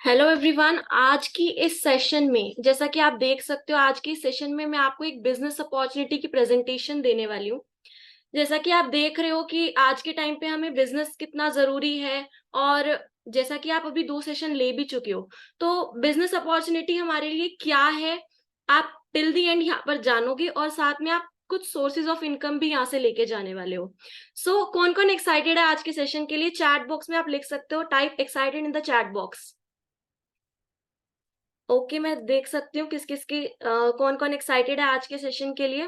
Hello everyone. आज की इस सेशन में जैसा कि आप देख सकते हो, आज की इस सेशन में मैं आपको एक बिजनेस अपॉर्चुनिटी की प्रेजेंटेशन देने वाली हूँ। जैसा कि आप देख रहे हो कि आज के टाइम पे हमें बिजनेस कितना जरूरी है, और जैसा कि आप अभी 2 सेशन ले भी चुके हो, तो बिजनेस अपॉर्चुनिटी हमारे लिए क्या है, आप टिल दी एंड यहाँ पर जानोगे, और साथ में आप कुछ सोर्सेज ऑफ इनकम भी यहाँ से लेके जाने वाले हो। कौन कौन एक्साइटेड है आज के सेशन के लिए? चैट बॉक्स में आप लिख सकते हो, type excited in the chat box. Okay, मैं देख सकती हूँ किस किस की कौन कौन एक्साइटेड है आज के सेशन के लिए।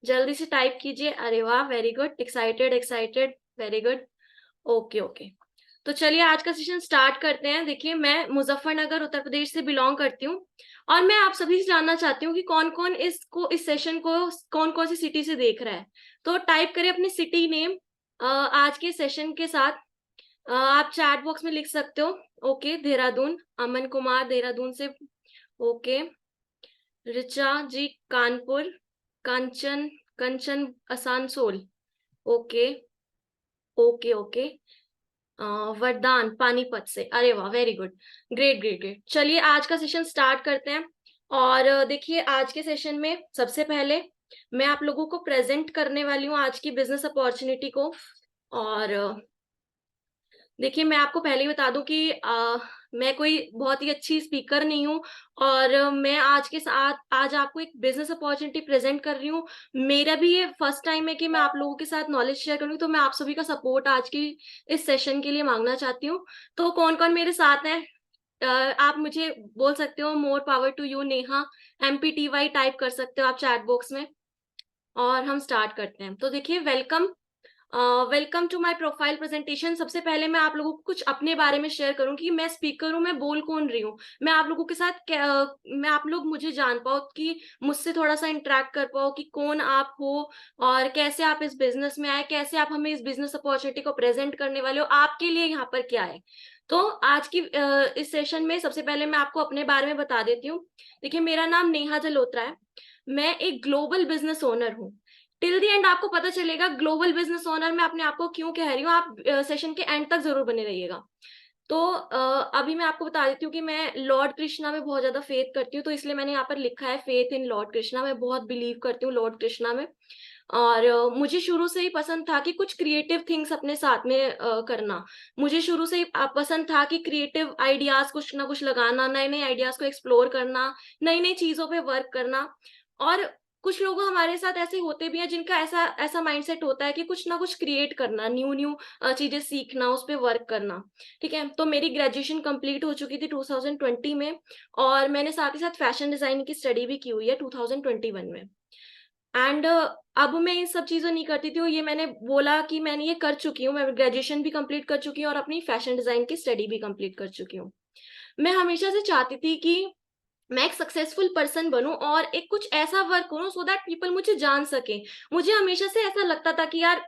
जल्दी से टाइप कीजिए। अरे वाह, very good, excited excited, very good. Okay okay, तो चलिए आज का सेशन स्टार्ट करते हैं। देखिए, मैं मुजफ्फरनगर उत्तर प्रदेश से बिलोंग करती हूँ, और मैं आप सभी से जानना चाहती हूँ कि कौन कौन इस सेशन को कौन कौन सी सिटी से देख रहा है। तो टाइप करें अपनी सिटी नेम आज के सेशन के साथ। आप चैट बॉक्स में लिख सकते हो। ओके, देहरादून, अमन कुमार देहरादून से। Okay, Richa ji Kanpur, Kanchan Kanchan Asansol. Okay okay okay. Vardaan Panipat से। अरे वाह, very good, great great great. चलिए आज का सेशन स्टार्ट करते हैं। और देखिए, आज के सेशन में सबसे पहले मैं आप लोगों को प्रेजेंट करने वाली हूँ आज की बिजनेस अपॉर्चुनिटी को। और देखिए, मैं आपको पहले ही बता दूं कि मैं कोई बहुत ही अच्छी स्पीकर नहीं हूँ, और मैं आज के साथ आज आपको एक बिजनेस अपॉर्चुनिटी प्रेजेंट कर रही हूँ। मेरा भी ये फर्स्ट टाइम है कि मैं आप लोगों के साथ नॉलेज शेयर करूंगी, तो मैं आप सभी का सपोर्ट आज की इस सेशन के लिए मांगना चाहती हूँ। तो कौन कौन मेरे साथ हैं? आप मुझे बोल सकते हो more power to you Neha, MPTY type कर सकते हो आप चैट बॉक्स में। और हम स्टार्ट करते हैं। तो देखिए, welcome welcome to my profile presentation. सबसे पहले मैं आप लोगों को कुछ अपने बारे में शेयर करूं कि मैं स्पीकर हूं, मैं बोल कौन रही हूँ। मैं आप लोगों के साथ मैं आप लोग मुझे जान पाओ, कि मुझसे थोड़ा सा इंटरेक्ट कर पाओ कि कौन आप हो, और कैसे आप इस बिजनेस में आए, कैसे आप हमें इस बिजनेस अपॉर्चुनिटी को प्रेजेंट करने वाले हो, आपके लिए यहाँ पर क्या है। तो आज की इस सेशन में सबसे पहले मैं आपको अपने बारे में बता देती हूँ। देखिए, मेरा नाम नेहा जलोत्रा है। मैं एक ग्लोबल बिजनेस ओनर हूँ। टिल द एंड आपको पता चलेगा ग्लोबल बिजनेस ओनर मैं अपने आप को क्यों कह रही हूँ। आप सेशन के एंड तक जरूर बने रहिएगा। तो अभी मैं आपको बता देती हूँ कि मैं लॉर्ड कृष्णा में बहुत ज्यादा फेथ करती हूँ, तो इसलिए मैंने यहाँ पर लिखा है फेथ इन लॉर्ड कृष्णा। मैं बहुत बिलीव करती हूँ लॉर्ड कृष्णा में। और मुझे शुरू से ही पसंद था कि कुछ क्रिएटिव थिंग्स अपने साथ में करना। मुझे शुरू से ही पसंद था कि क्रिएटिव आइडियाज कुछ ना कुछ लगाना, नए नए आइडियाज को एक्सप्लोर करना, नई नई चीजों पे वर्क करना। और कुछ लोग हमारे साथ ऐसे होते भी हैं जिनका ऐसा ऐसा माइंडसेट होता है कि कुछ ना कुछ क्रिएट करना, न्यू न्यू चीजें सीखना, उस पर वर्क करना। ठीक है, तो मेरी ग्रेजुएशन कंप्लीट हो चुकी थी 2020 में, और मैंने साथ ही साथ फैशन डिजाइनिंग की स्टडी भी की हुई है 2021 में। एंड अब मैं इन सब चीजें नहीं करती थी, और ये मैंने बोला कि मैंने ये कर चुकी हूँ। मैं ग्रेजुएशन भी कंप्लीट कर चुकी हूँ और अपनी फैशन डिजाइन की स्टडी भी कंप्लीट कर चुकी हूँ। मैं हमेशा से चाहती थी कि मैं एक सक्सेसफुल पर्सन बनूं, और एक कुछ ऐसा वर्क करूं सो दैट पीपल मुझे जान सके। मुझे हमेशा से ऐसा लगता था कि यार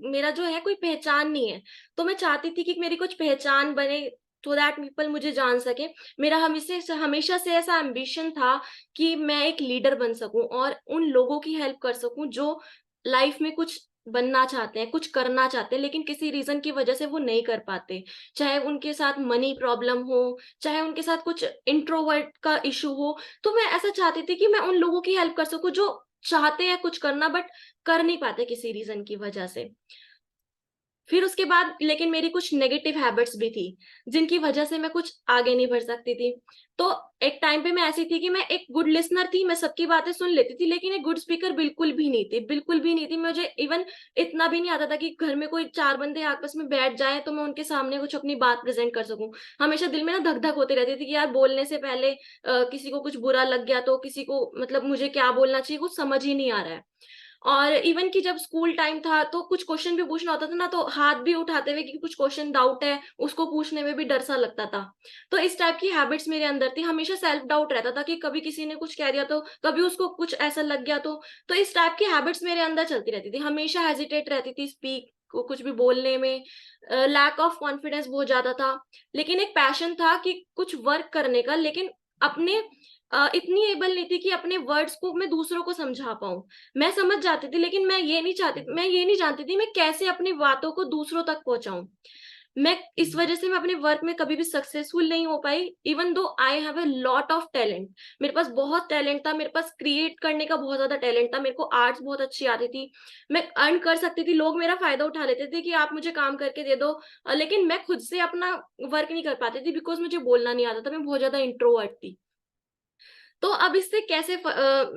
मेरा जो है कोई पहचान नहीं है। तो मैं चाहती थी कि मेरी कुछ पहचान बने, सो दैट पीपल मुझे जान सके। मेरा हमेशा हमेशा से ऐसा एम्बिशन था कि मैं एक लीडर बन सकूं, और उन लोगों की हेल्प कर सकूं जो लाइफ में कुछ बनना चाहते हैं, कुछ करना चाहते हैं, लेकिन किसी रीजन की वजह से वो नहीं कर पाते। चाहे उनके साथ मनी प्रॉब्लम हो, चाहे उनके साथ कुछ इंट्रोवर्ट का इशू हो। तो मैं ऐसा चाहती थी कि मैं उन लोगों की हेल्प कर सकूं जो चाहते हैं कुछ करना, बट कर नहीं पाते किसी रीजन की वजह से। फिर उसके बाद लेकिन मेरी कुछ नेगेटिव हैबिट्स भी थी, जिनकी वजह से मैं कुछ आगे नहीं बढ़ सकती थी। तो एक टाइम पे मैं ऐसी थी कि मैं एक गुड लिसनर थी, मैं सबकी बातें सुन लेती थी, लेकिन एक गुड स्पीकर बिल्कुल भी नहीं थी, बिल्कुल भी नहीं थी। मुझे इवन इतना भी नहीं आता था कि घर में कोई 4 बंदे आपस में बैठ जाए तो मैं उनके सामने कुछ अपनी बात प्रेजेंट कर सकूं। हमेशा दिल में ना धक धक होती रहती थी कि यार बोलने से पहले किसी को कुछ बुरा लग गया तो, किसी को मतलब मुझे क्या बोलना चाहिए कुछ समझ ही नहीं आ रहा है। और इवन कि जब स्कूल टाइम था तो कुछ क्वेश्चन भी पूछना होता था ना, तो हाथ भी उठाते हुए कि कुछ क्वेश्चन डाउट है, उसको पूछने में भी डर सा लगता था। तो इस टाइप की हैबिट्स मेरे अंदर थी। हमेशा सेल्फ डाउट रहता था कि कभी किसी ने कुछ कह दिया तो, कभी उसको कुछ ऐसा लग गया तो इस टाइप की हैबिट्स मेरे अंदर चलती रहती थी। हमेशा हेजिटेट रहती थी स्पीक को कुछ भी बोलने में। लैक ऑफ कॉन्फिडेंस बहुत ज्यादा था। लेकिन एक पैशन था कि कुछ वर्क करने का, लेकिन अपने इतनी एबल नहीं थी कि अपने वर्ड्स को मैं दूसरों को समझा पाऊं। मैं समझ जाती थी, लेकिन मैं ये नहीं जानती थी मैं कैसे अपनी बातों को दूसरों तक पहुंचाऊं। मैं इस वजह से मैं अपने वर्क में कभी भी सक्सेसफुल नहीं हो पाई, even though I have a lot of talent. मेरे पास बहुत टैलेंट था, मेरे पास क्रिएट करने का बहुत ज्यादा टैलेंट था, मेरे को आर्ट्स बहुत अच्छी आती थी, मैं अर्न कर सकती थी, लोग मेरा फायदा उठा लेते थे कि आप मुझे काम करके दे दो। लेकिन मैं खुद से अपना वर्क नहीं कर पाती थी, बिकॉज मुझे बोलना नहीं आता था, मैं बहुत ज्यादा इंट्रोवर्ट थी। तो अब इससे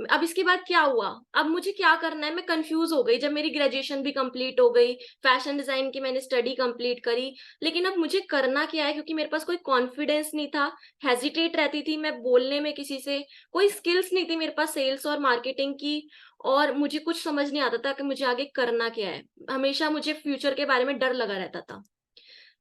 अब इसके बाद क्या हुआ, अब मुझे क्या करना है, मैं कंफ्यूज हो गई। जब मेरी ग्रेजुएशन भी कंप्लीट हो गई, फैशन डिजाइन की मैंने स्टडी कंप्लीट करी, लेकिन अब मुझे करना क्या है, क्योंकि मेरे पास कोई कॉन्फिडेंस नहीं था, हेजिटेट रहती थी मैं बोलने में किसी से, कोई स्किल्स नहीं थी मेरे पास सेल्स और मार्केटिंग की, और मुझे कुछ समझ नहीं आता था कि मुझे आगे करना क्या है। हमेशा मुझे फ्यूचर के बारे में डर लगा रहता था।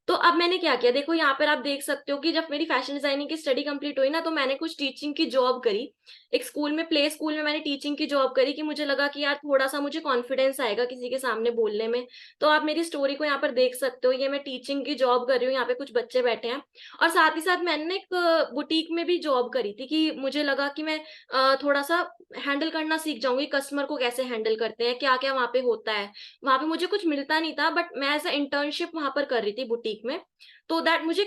तो अब मैंने क्या किया, देखो यहाँ पर आप देख सकते हो कि जब मेरी फैशन डिजाइनिंग की स्टडी कंप्लीट हुई ना, तो मैंने कुछ टीचिंग की जॉब करी। एक स्कूल में, प्ले स्कूल में मैंने टीचिंग की जॉब करी, कि मुझे लगा कि यार थोड़ा सा मुझे कॉन्फिडेंस आएगा किसी के सामने बोलने में। तो आप मेरी स्टोरी को यहाँ पर देख सकते हो, ये मैं टीचिंग की जॉब कर रही हूँ, यहाँ पे कुछ बच्चे बैठे हैं। और साथ ही साथ मैंने ना एक बुटीक में भी जॉब करी थी, कि मुझे लगा कि मैं थोड़ा सा हैंडल करना सीख जाऊंगी, कस्टमर को कैसे हैंडल करते हैं, क्या क्या वहां पे होता है। वहां पे मुझे कुछ मिलता नहीं था, बट मैं एज अ इंटर्नशिप वहां पर कर रही थी बुटीक में, तो दैट मुझे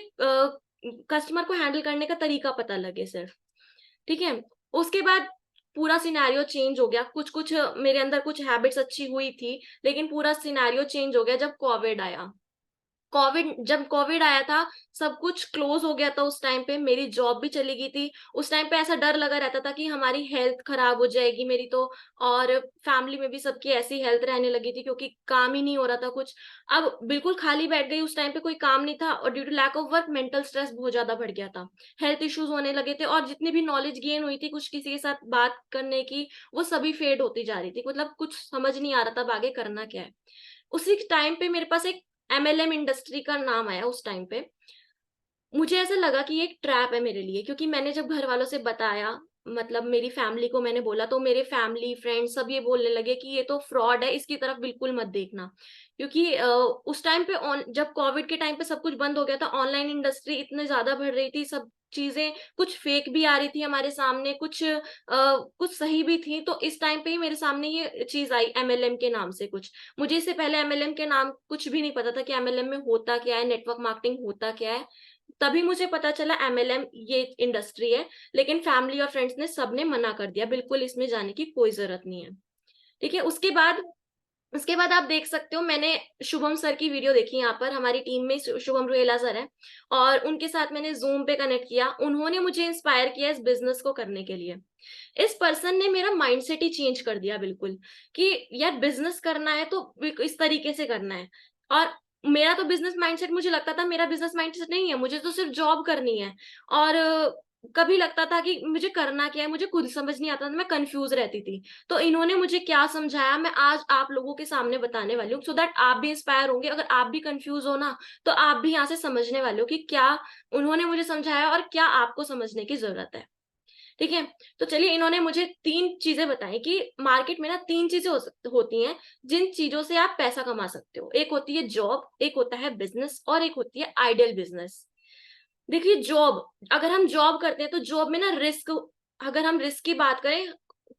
कस्टमर को हैंडल करने का तरीका पता लगे सिर्फ। ठीक है। उसके बाद पूरा सिनेरियो चेंज हो गया, कुछ कुछ मेरे अंदर कुछ हैबिट्स अच्छी हुई थी, लेकिन पूरा सिनेरियो चेंज हो गया जब कोविड आया। जब कोविड आया था, सब कुछ क्लोज हो गया था, उस टाइम पे मेरी जॉब भी चली गई थी। उस टाइम पे ऐसा डर लगा रहता था कि हमारी हेल्थ खराब हो जाएगी मेरी तो, और फैमिली में भी सबकी ऐसी हेल्थ रहने लगी थी, क्योंकि काम ही नहीं हो रहा था कुछ। अब बिल्कुल खाली बैठ गई, उस टाइम पे कोई काम नहीं था, और due to lack of work mental stress बहुत ज्यादा बढ़ गया था, हेल्थ इश्यूज होने लगे थे, और जितनी भी नॉलेज गेन हुई थी कुछ किसी के साथ बात करने की, वो सभी फेड होती जा रही थी, मतलब कुछ समझ नहीं आ रहा था अब आगे करना क्या है। उसी टाइम पे मेरे पास एक एमएलएम इंडस्ट्री का नाम आया उस टाइम पे। मुझे ऐसा लगा कि ये एक ट्रैप है मेरे लिए, क्योंकि मैंने जब घर वालों से बताया, मतलब मेरी फैमिली को मैंने बोला, तो मेरे फैमिली फ्रेंड्स सब ये बोलने लगे कि ये तो फ्रॉड है, इसकी तरफ बिल्कुल मत देखना। क्योंकि उस टाइम पे जब कोविड के टाइम पे सब कुछ बंद हो गया था, ऑनलाइन इंडस्ट्री इतने ज्यादा बढ़ रही थी, सब चीजें कुछ फेक भी आ रही थी हमारे सामने, कुछ सही भी थी। तो इस टाइम पे ही मेरे सामने ये चीज आई एमएलएम के नाम से कुछ। मुझे इससे पहले एमएलएम के नाम कुछ भी नहीं पता था कि एमएलएम में होता क्या है, नेटवर्क मार्केटिंग होता क्या है। तभी मुझे पता चला एमएलएम ये इंडस्ट्री है, लेकिन फैमिली और फ्रेंड्स ने सबने मना कर दिया, बिल्कुल इसमें जाने की कोई जरूरत नहीं है। ठीक है। उसके बाद आप देख सकते हो, मैंने शुभम सर की वीडियो देखी, यहाँ पर हमारी टीम में शुभम रुएला सर है, और उनके साथ मैंने जूम पे कनेक्ट किया, उन्होंने मुझे इंस्पायर किया इस बिजनेस को करने के लिए। इस पर्सन ने मेरा माइंडसेट ही चेंज कर दिया बिल्कुल, कि यार बिजनेस करना है तो इस तरीके से करना है। और मेरा तो बिजनेस माइंडसेट, मुझे लगता था मेरा बिजनेस माइंडसेट नहीं है, मुझे तो सिर्फ जॉब करनी है। और कभी लगता था कि मुझे करना क्या है, मुझे खुद समझ नहीं आता था, मैं कंफ्यूज रहती थी। तो इन्होंने मुझे क्या समझाया, मैं आज आप लोगों के सामने बताने वाली हूँ, सो दैट आप भी इंस्पायर होंगे। अगर आप भी कंफ्यूज हो ना, तो आप भी यहाँ से समझने वाले हो कि क्या उन्होंने मुझे समझाया और क्या आपको समझने की जरूरत है। ठीक है। तो चलिए, इन्होंने मुझे 3 चीजें बताई कि मार्केट में ना 3 चीजें होती हैं, जिन चीजों से आप पैसा कमा सकते हो। एक होती है जॉब, एक होता है बिजनेस, और एक होती है आइडियल बिजनेस। देखिए, जॉब, अगर हम जॉब करते हैं तो जॉब में ना रिस्क, अगर हम रिस्क की बात करें,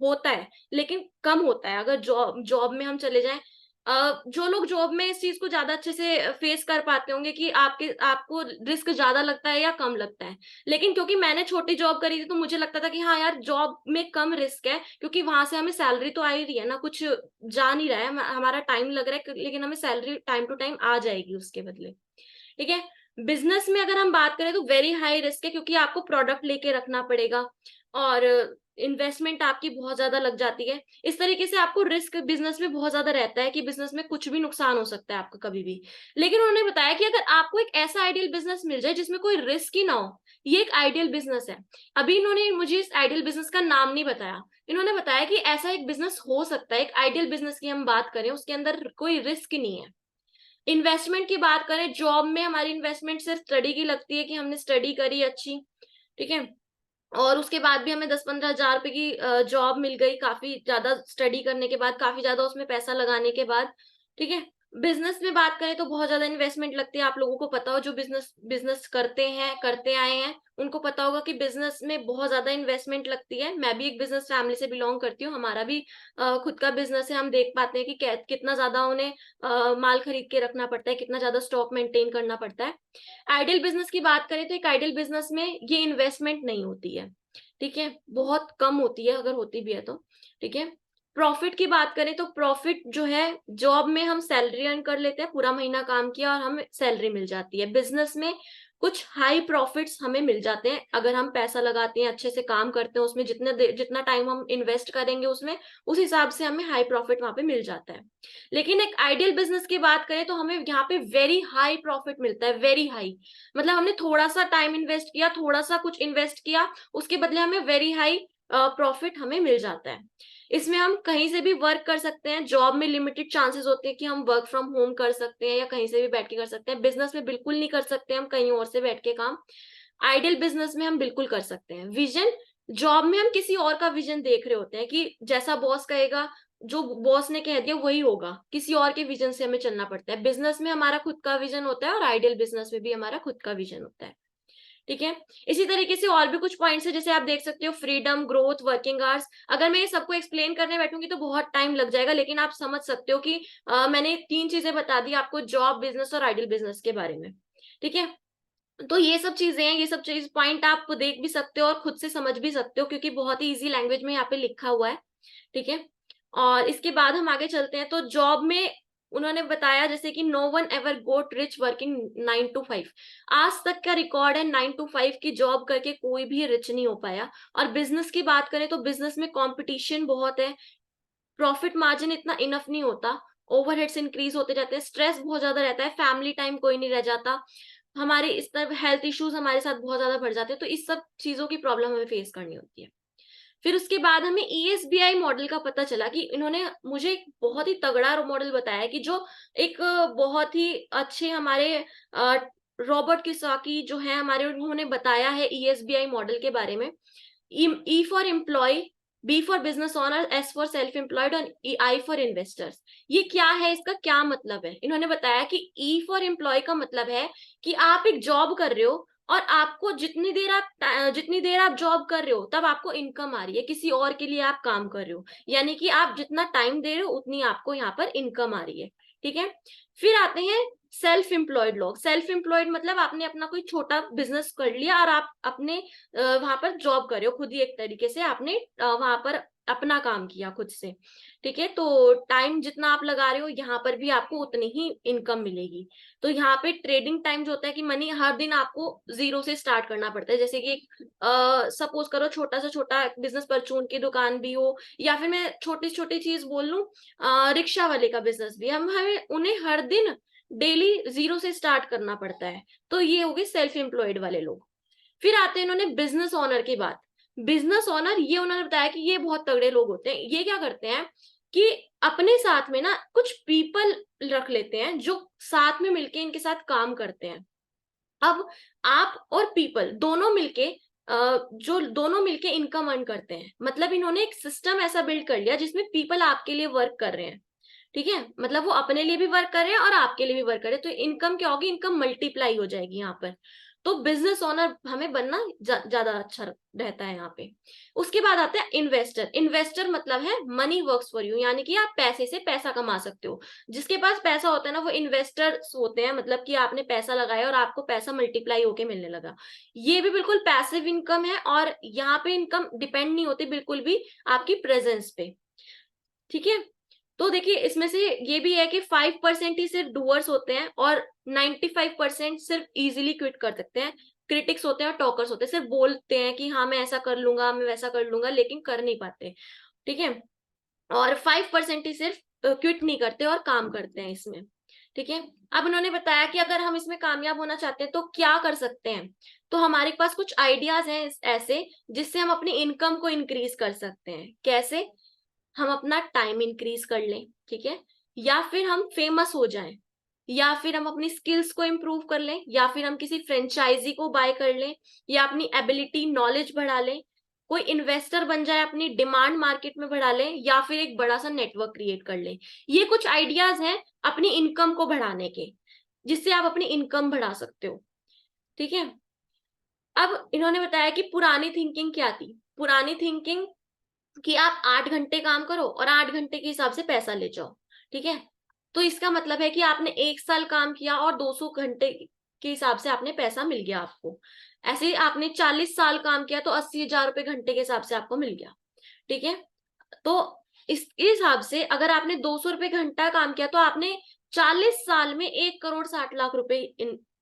होता है, लेकिन कम होता है। अगर जॉब जॉब में हम चले जाएं, जो लोग जॉब में इस चीज को ज्यादा अच्छे से फेस कर पाते होंगे कि आपको रिस्क ज्यादा लगता है या कम लगता है। लेकिन क्योंकि मैंने छोटी जॉब करी थी, तो मुझे लगता था कि हाँ यार, जॉब में कम रिस्क है, क्योंकि वहां से हमें सैलरी तो आ ही रही है ना, कुछ जा नहीं रहा है, हमारा टाइम लग रहा है, लेकिन हमें सैलरी टाइम टू टाइम आ जाएगी उसके बदले। ठीक है। बिजनेस में अगर हम बात करें तो वेरी हाई रिस्क है, क्योंकि आपको प्रोडक्ट लेके रखना पड़ेगा, और इन्वेस्टमेंट आपकी बहुत ज्यादा लग जाती है। इस तरीके से आपको रिस्क बिजनेस में बहुत ज्यादा रहता है, कि बिजनेस में कुछ भी नुकसान हो सकता है आपका कभी भी। लेकिन उन्होंने बताया कि अगर आपको एक ऐसा आइडियल बिजनेस मिल जाए जिसमें कोई रिस्क ही ना हो, ये एक आइडियल बिजनेस है। अभी इन्होंने मुझे इस आइडियल बिजनेस का नाम नहीं बताया, इन्होंने बताया कि ऐसा एक बिजनेस हो सकता है, एक आइडियल बिजनेस की हम बात करें, उसके अंदर कोई रिस्क नहीं है। इन्वेस्टमेंट की बात करें, जॉब में हमारी इन्वेस्टमेंट सिर्फ स्टडी की लगती है, कि हमने स्टडी करी अच्छी। ठीक है। और उसके बाद भी हमें 10-15 हजार रुपए की जॉब मिल गई, काफी ज्यादा स्टडी करने के बाद, काफी ज्यादा उसमें पैसा लगाने के बाद। ठीक है। बिजनेस में बात करें तो बहुत ज्यादा इन्वेस्टमेंट लगती है, आप लोगों को पता हो, जो बिजनेस बिजनेस करते हैं, करते आए हैं, उनको पता होगा कि बिजनेस में बहुत ज्यादा इन्वेस्टमेंट लगती है। मैं भी एक बिजनेस फैमिली से बिलोंग करती हूँ, हमारा भी खुद का बिजनेस है। हम देख पाते हैं कि कितना ज्यादा उन्हें माल खरीद के रखना पड़ता है, कितना ज्यादा स्टॉक मेंटेन करना पड़ता है। आइडियल बिजनेस की बात करें तो एक आइडियल बिजनेस में ये इन्वेस्टमेंट नहीं होती है, ठीक है, बहुत कम होती है, अगर होती भी है तो, ठीक है। प्रॉफिट की बात करें तो प्रॉफिट जो है, जॉब में हम सैलरी अर्न कर लेते हैं, पूरा महीना काम किया और हमें सैलरी मिल जाती है। बिजनेस में कुछ हाई प्रॉफिट्स हमें मिल जाते हैं अगर हम पैसा लगाते हैं, अच्छे से काम करते हैं, उसमें जितना टाइम हम इन्वेस्ट करेंगे उसमें, उस हिसाब से हमें हाई प्रॉफिट वहां पे मिल जाता है। लेकिन एक आइडियल बिजनेस की बात करें तो हमें यहाँ पे वेरी हाई प्रॉफिट मिलता है, वेरी हाई। मतलब हमने थोड़ा सा टाइम इन्वेस्ट किया, थोड़ा सा कुछ इन्वेस्ट किया, उसके बदले हमें वेरी हाई प्रॉफिट हमें मिल जाता है। इसमें हम कहीं से भी वर्क कर सकते हैं। जॉब में लिमिटेड चांसेस होते हैं कि हम वर्क फ्रॉम होम कर सकते हैं या कहीं से भी बैठ के कर सकते हैं। बिजनेस में बिल्कुल नहीं कर सकते हम कहीं और से बैठ के काम। आइडियल बिजनेस में हम बिल्कुल कर सकते हैं। विजन, जॉब में हम किसी और का विजन देख रहे होते हैं कि जैसा बॉस कहेगा, जो बॉस ने कह दिया वही होगा, किसी और के विजन से हमें चलना पड़ता है। बिजनेस में हमारा खुद का विजन होता है और आइडियल बिजनेस में भी हमारा खुद का विजन होता है, ठीक है। इसी तरीके से और भी कुछ पॉइंट्स है, जैसे आप देख सकते हो फ्रीडम, ग्रोथ, वर्किंग आवर्स। अगर मैं ये सबको एक्सप्लेन करने बैठूंगी तो बहुत टाइम लग जाएगा, लेकिन आप समझ सकते हो कि मैंने 3 चीजें बता दी आपको जॉब, बिजनेस और आइडियल बिजनेस के बारे में, ठीक है। तो ये सब चीजें हैं, ये सब चीज पॉइंट आप देख भी सकते हो और खुद से समझ भी सकते हो, क्योंकि बहुत ही इजी लैंग्वेज में यहाँ पे लिखा हुआ है, ठीक है। और इसके बाद हम आगे चलते हैं। तो जॉब में उन्होंने बताया जैसे कि no one ever got rich working 9 to 5। आज तक का रिकॉर्ड है, 9 to 5 की जॉब करके कोई भी रिच नहीं हो पाया। और बिजनेस की बात करें तो बिजनेस में कंपटीशन बहुत है, प्रॉफिट मार्जिन इतना इनफ नहीं होता, ओवरहेड्स इंक्रीज होते जाते हैं, स्ट्रेस बहुत ज्यादा रहता है, फैमिली टाइम कोई नहीं रह जाता, हमारे इस तरह हेल्थ इश्यूज हमारे साथ बहुत ज्यादा बढ़ जाते हैं। तो इस सब चीजों की प्रॉब्लम हमें फेस करनी होती है। फिर उसके बाद हमें ईएसबीआई मॉडल का पता चला कि इन्होंने मुझे एक बहुत ही तगड़ा मॉडल बताया कि जो एक बहुत ही अच्छे हमारे रॉबर्ट किसाकी जो है हमारे, उन्होंने बताया है ईएसबीआई मॉडल के बारे में। E for employ, B for business owner, S for self employed और आई फॉर इन्वेस्टर्स। ये क्या है, इसका क्या मतलब है? इन्होंने बताया कि ई फॉर एम्प्लॉय का मतलब है कि आप एक जॉब कर रहे हो और आपको जितनी देर आप जॉब कर रहे हो तब आपको इनकम आ रही है, किसी और के लिए आप काम कर रहे हो, यानी कि आप जितना टाइम दे रहे हो उतनी आपको यहाँ पर इनकम आ रही है, ठीक है। फिर आते हैं सेल्फ एम्प्लॉयड लोग। सेल्फ एम्प्लॉयड मतलब आपने अपना कोई छोटा बिजनेस कर लिया और आप अपने वहां पर जॉब कर रहे हो, खुद ही एक तरीके से आपने वहां पर अपना काम किया खुद से, ठीक है। तो टाइम जितना आप लगा रहे हो यहाँ पर भी आपको उतनी ही इनकम मिलेगी। तो यहाँ पे ट्रेडिंग टाइम जो होता है कि मनी हर दिन आपको जीरो से स्टार्ट करना पड़ता है। जैसे कि सपोज करो छोटा से छोटा बिजनेस, परचून की दुकान भी हो, या फिर मैं छोटी छोटी चीज बोल लूं, रिक्शा वाले का बिजनेस भी, हम हमें उन्हें हर दिन डेली जीरो से स्टार्ट करना पड़ता है। तो ये हो गए सेल्फ एम्प्लॉयड वाले लोग। फिर आते हैं इन्होंने बिजनेस ओनर की बात। बिजनेस ओनर, ये उन्होंने बताया कि ये बहुत तगड़े लोग होते हैं। ये क्या करते हैं कि अपने साथ में ना कुछ पीपल रख लेते हैं जो साथ में मिलके इनके साथ काम करते हैं। अब आप और पीपल दोनों मिलके जो दोनों मिलके इनकम अर्न करते हैं, मतलब इन्होंने एक सिस्टम ऐसा बिल्ड कर लिया जिसमें पीपल आपके लिए वर्क कर रहे हैं, ठीक है। मतलब वो अपने लिए भी वर्क कर रहे हैं और आपके लिए भी वर्क कर रहे हैं, तो इनकम क्या होगी, इनकम मल्टीप्लाई हो जाएगी यहाँ पर। तो बिजनेस ओनर हमें बनना ज्यादा अच्छा रहता है यहाँ पे। उसके बाद आता है इन्वेस्टर। इन्वेस्टर मतलब है मनी वर्क्स फॉर यू, यानी कि आप पैसे से पैसा कमा सकते हो। जिसके पास पैसा होता है ना वो इन्वेस्टर्स होते हैं, मतलब कि आपने पैसा लगाया और आपको पैसा मल्टीप्लाई होके मिलने लगा। ये भी बिल्कुल पैसिव इनकम है और यहाँ पे इनकम डिपेंड नहीं होती बिल्कुल भी आपकी प्रेजेंस पे, ठीक है। तो देखिए इसमें से ये भी है कि 5% ही सिर्फ डूअर्स होते हैं और 95% सिर्फ इजीली क्विट कर सकते हैं। क्रिटिक्स होते हैं और टॉकर्स होते हैं, सिर्फ बोलते हैं कि हाँ मैं ऐसा कर लूंगा, मैं वैसा कर लूंगा, लेकिन कर नहीं पाते, ठीक है। और 5% ही सिर्फ क्विट नहीं करते और काम करते हैं इसमें, ठीक है। अब उन्होंने बताया कि अगर हम इसमें कामयाब होना चाहते हैं तो क्या कर सकते हैं। तो हमारे पास कुछ आइडियाज हैं ऐसे जिससे हम अपनी इनकम को इंक्रीज कर सकते हैं। कैसे? हम अपना टाइम इंक्रीज कर लें, ठीक है, या फिर हम फेमस हो जाएं, या फिर हम अपनी स्किल्स को इम्प्रूव कर लें, या फिर हम किसी फ्रेंचाइजी को बाय कर लें, या अपनी एबिलिटी नॉलेज बढ़ा लें, कोई इन्वेस्टर बन जाए, अपनी डिमांड मार्केट में बढ़ा ले, या फिर एक बड़ा सा नेटवर्क क्रिएट कर ले। ये कुछ आइडियाज हैं अपनी इनकम को बढ़ाने के, जिससे आप अपनी इनकम बढ़ा सकते हो। ठीक है, अब इन्होंने बताया कि पुरानी थिंकिंग क्या थी। पुरानी थिंकिंग कि आप 8 घंटे काम करो और 8 घंटे के हिसाब से पैसा ले जाओ। ठीक है, तो इसका मतलब है कि आपने 1 साल काम किया और 200 घंटे के हिसाब से आपने पैसा मिल गया आपको। ऐसे ही आपने 40 साल काम किया तो 80,000 रुपए घंटे के हिसाब से आपको मिल गया। ठीक है, तो इस हिसाब से अगर आपने 200 रुपए घंटा काम किया तो आपने 40 साल में 1,60,00,000 रुपए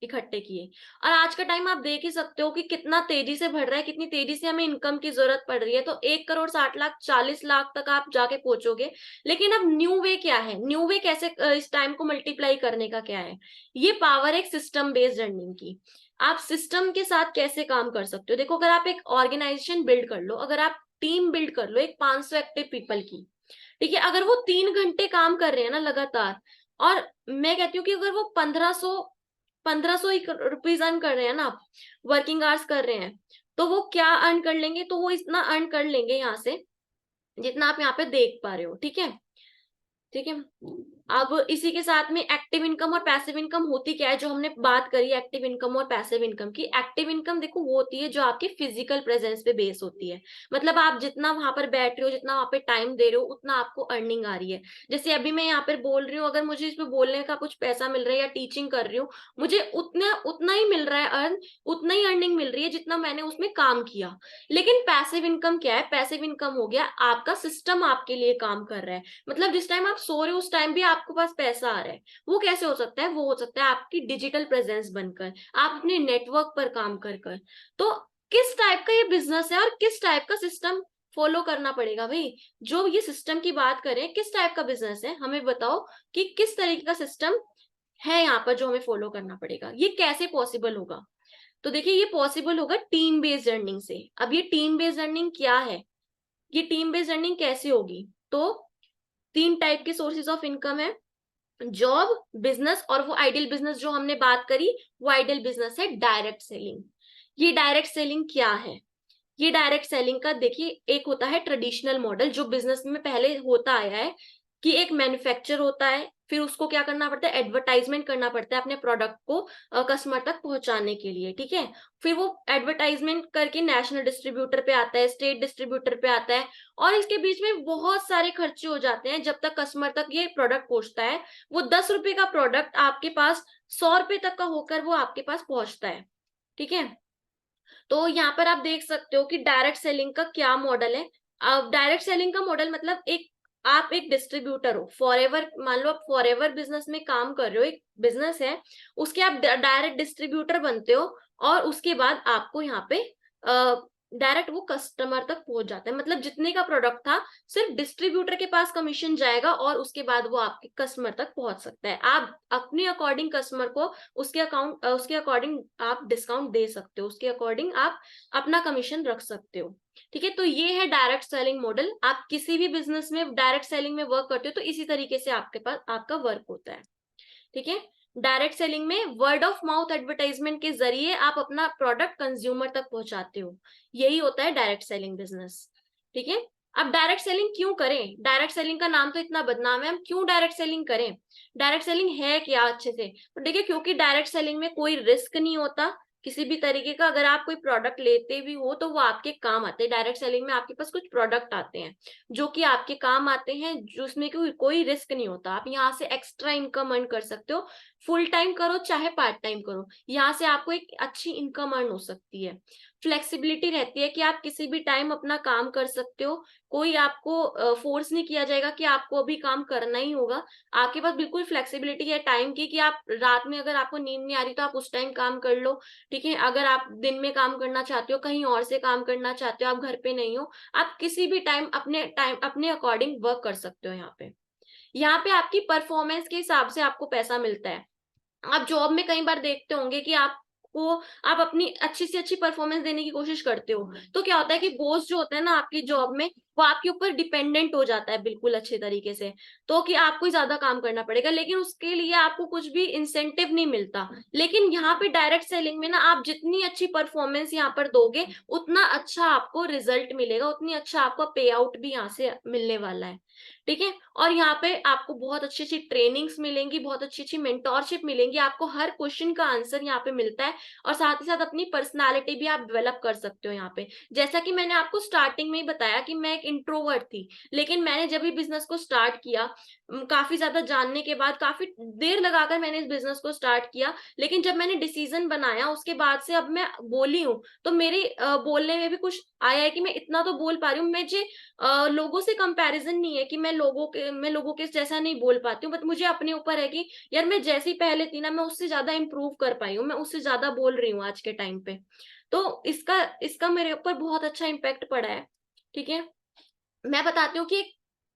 इकट्ठे किए। और आज का टाइम आप देख ही सकते हो कि कितना तेजी से बढ़ रहा है, कितनी तेजी से हमें इनकम की जरूरत पड़ रही है। तो 1,60,00,000 40 लाख तक आप जाके पहुंचोगे। लेकिन अब न्यू वे क्या है, न्यू वे कैसे इस टाइम को मल्टीप्लाई करने का क्या है? ये पावर एक सिस्टम बेस्ड अर्निंग की। आप सिस्टम के साथ कैसे काम कर सकते हो? देखो, अगर आप एक ऑर्गेनाइजेशन बिल्ड कर लो, अगर आप टीम बिल्ड कर लो एक 500 एक्टिव पीपल की। ठीक है, अगर वो 3 घंटे काम कर रहे हैं ना लगातार, और मैं कहती हूँ कि अगर वो 1500 रुपीज अर्न कर रहे हैं ना, वर्किंग आवर्स कर रहे हैं, तो वो क्या अर्न कर लेंगे? तो वो इतना अर्न कर लेंगे यहाँ से जितना आप यहाँ पे देख पा रहे हो। ठीक है, ठीक है, अब इसी के साथ में एक्टिव इनकम और पैसिव इनकम होती क्या है, जो हमने बात करी एक्टिव इनकम और पैसिव इनकम की। एक्टिव इनकम देखो वो होती है जो आपकी फिजिकल प्रेजेंस पे बेस होती है। मतलब आप जितना वहां पर बैठ रहे हो, जितना वहां पे टाइम दे रहे हो, उतना आपको अर्निंग आ रही है। जैसे अभी मैं यहाँ पर बोल रही हूँ, अगर मुझे इसमें बोलने का कुछ पैसा मिल रहा है या टीचिंग कर रही हूँ, मुझे उतना उतना ही मिल रहा है अर्न, उतना ही अर्निंग मिल रही है जितना मैंने उसमें काम किया। लेकिन पैसिव इनकम क्या है? पैसिव इनकम हो गया आपका सिस्टम आपके लिए काम कर रहा है। मतलब जिस टाइम आप सो रहे हो उस टाइम भी आपके पास पैसा आ रहा है। वो कैसे हो सकता है? वो हो सकता है आपकी डिजिटल प्रेजेंस बनकर, आप अपने नेटवर्क पर काम कर कर। तो किस टाइप का ये बिजनेस है और किस टाइप का सिस्टम फॉलो करना पड़ेगा भाई? जो ये सिस्टम की बात करें, किस टाइप का बिजनेस है, हमें बताओ कि किस तरीके का सिस्टम है यहाँ पर जो हमें फॉलो करना पड़ेगा। ये कैसे पॉसिबल होगा? तो देखिए, ये पॉसिबल होगा टीम बेस्ड अर्निंग से। अब ये टीम बेस्ड अर्निंग क्या है, ये टीम बेस्ड अर्निंग कैसे होगी? तो 3 टाइप के सोर्सेज ऑफ इनकम है, जॉब, बिजनेस, और वो आइडियल बिजनेस जो हमने बात करी, वो आइडियल बिजनेस है डायरेक्ट सेलिंग। ये डायरेक्ट सेलिंग क्या है? ये डायरेक्ट सेलिंग का देखिए, एक होता है ट्रेडिशनल मॉडल जो बिजनेस में पहले होता आया है, कि एक मैन्युफैक्चर होता है, फिर उसको क्या करना पड़ता है? एडवर्टाइजमेंट करना पड़ता है अपने प्रोडक्ट को कस्टमर तक पहुंचाने के लिए। ठीक है, फिर वो एडवर्टाइजमेंट करके नेशनल डिस्ट्रीब्यूटर पे आता है, स्टेट डिस्ट्रीब्यूटर पे आता है, और इसके बीच में बहुत सारे खर्चे हो जाते हैं जब तक कस्टमर तक ये प्रोडक्ट पहुंचता है। वो 10 रुपए का प्रोडक्ट आपके पास 100 रुपए तक का होकर वो आपके पास पहुंचता है। ठीक है, तो यहाँ पर आप देख सकते हो कि डायरेक्ट सेलिंग का क्या मॉडल है। अब डायरेक्ट सेलिंग का मॉडल मतलब एक, आप एक डिस्ट्रीब्यूटर हो फॉरएवर, मान लो आप फॉरएवर बिजनेस में काम कर रहे हो, एक बिजनेस है, उसके आप डायरेक्ट डिस्ट्रीब्यूटर बनते हो, और उसके बाद आपको यहाँ पे डायरेक्ट वो कस्टमर तक पहुंच जाता है। मतलब जितने का प्रोडक्ट था, सिर्फ डिस्ट्रीब्यूटर के पास कमीशन जाएगा और उसके बाद वो आपके कस्टमर तक पहुंच सकता है। आप अपने अकॉर्डिंग कस्टमर को उसके अकॉर्डिंग आप डिस्काउंट दे सकते हो, उसके अकॉर्डिंग आप अपना कमीशन रख सकते हो। ठीक है, तो ये है डायरेक्ट सेलिंग मॉडल। आप किसी भी बिजनेस में डायरेक्ट सेलिंग में वर्क करते हो तो इसी तरीके से आपके पास आपका वर्क होता है। ठीक है, डायरेक्ट सेलिंग में वर्ड ऑफ माउथ एडवर्टाइजमेंट के जरिए आप अपना प्रोडक्ट कंज्यूमर तक पहुंचाते हो, यही होता है डायरेक्ट सेलिंग बिजनेस। ठीक है, अब डायरेक्ट सेलिंग क्यों करें? डायरेक्ट सेलिंग का नाम तो इतना बदनाम है, हम क्यों डायरेक्ट सेलिंग करें? डायरेक्ट सेलिंग है क्या अच्छे से? तो देखिए, क्योंकि डायरेक्ट सेलिंग में कोई रिस्क नहीं होता किसी भी तरीके का। अगर आप कोई प्रोडक्ट लेते भी हो तो वो आपके काम आते हैं। डायरेक्ट सेलिंग में आपके पास कुछ प्रोडक्ट आते हैं जो कि आपके काम आते हैं, जिसमें कोई रिस्क नहीं होता। आप यहाँ से एक्स्ट्रा इनकम अर्न कर सकते हो, फुल टाइम करो चाहे पार्ट टाइम करो, यहाँ से आपको एक अच्छी इनकम अर्न हो सकती है। फ्लेक्सिबिलिटी रहती है कि आप किसी भी टाइम अपना काम कर सकते हो, कोई आपको फोर्स नहीं किया जाएगा कि आपको अभी काम करना ही होगा। आपके पास बिल्कुल फ्लेक्सिबिलिटी है टाइम की, कि आप रात में अगर आपको नींद नहीं आ रही तो आप उस टाइम काम कर लो। ठीक है, अगर आप दिन में काम करना चाहते हो, कहीं और से काम करना चाहते हो, आप घर पे नहीं हो, आप किसी भी टाइम अपने अकॉर्डिंग वर्क कर सकते हो। यहाँ पे आपकी परफॉर्मेंस के हिसाब से आपको पैसा मिलता है। आप जॉब में कई बार देखते होंगे कि आप अपनी अच्छी से अच्छी परफॉर्मेंस देने की कोशिश करते हो, तो क्या होता है कि बॉस जो होता है ना आपकी जॉब में, वो आपके ऊपर डिपेंडेंट हो जाता है बिल्कुल अच्छे तरीके से, तो कि आपको ही ज्यादा काम करना पड़ेगा, लेकिन उसके लिए आपको कुछ भी इंसेंटिव नहीं मिलता। लेकिन यहाँ पे डायरेक्ट सेलिंग में ना आप जितनी अच्छी परफॉर्मेंस यहाँ पर दोगे, उतना अच्छा आपको रिजल्ट मिलेगा, उतनी अच्छा आपको पे आउट भी यहाँ से मिलने वाला है। ठीक है, और यहाँ पे आपको बहुत अच्छी अच्छी ट्रेनिंग्स मिलेंगी, बहुत अच्छी अच्छी मेंटोरशिप मिलेंगी, आपको हर क्वेश्चन का आंसर यहाँ पे मिलता है, और साथ ही साथ अपनी पर्सनालिटी भी आप डेवलप कर सकते हो यहाँ पे। जैसा कि मैंने आपको स्टार्टिंग में ही बताया कि मैं एक इंट्रोवर्ट थी, लेकिन मैंने जब भी बिजनेस को स्टार्ट किया, काफी ज्यादा जानने के बाद, काफी देर लगाकर मैंने इस बिजनेस को स्टार्ट किया, लेकिन जब मैंने डिसीजन बनाया उसके बाद से अब मैं बोली हूँ, तो मेरी बोलने में भी कुछ आया है कि मैं इतना तो बोल पा रही हूँ। मुझे लोगों से कंपैरिजन नहीं है कि मैं लोगों के जैसा नहीं बोल पाती हूँ, बट मुझे अपने ऊपर है कि यार मैं जैसी पहले थी ना, मैं उससे ज्यादा इंप्रूव कर पाई हूँ, मैं उससे ज्यादा बोल रही हूँ आज के टाइम पे। तो इसका इसका मेरे ऊपर बहुत अच्छा इम्पैक्ट पड़ा है। ठीक है, मैं बताती हूँ कि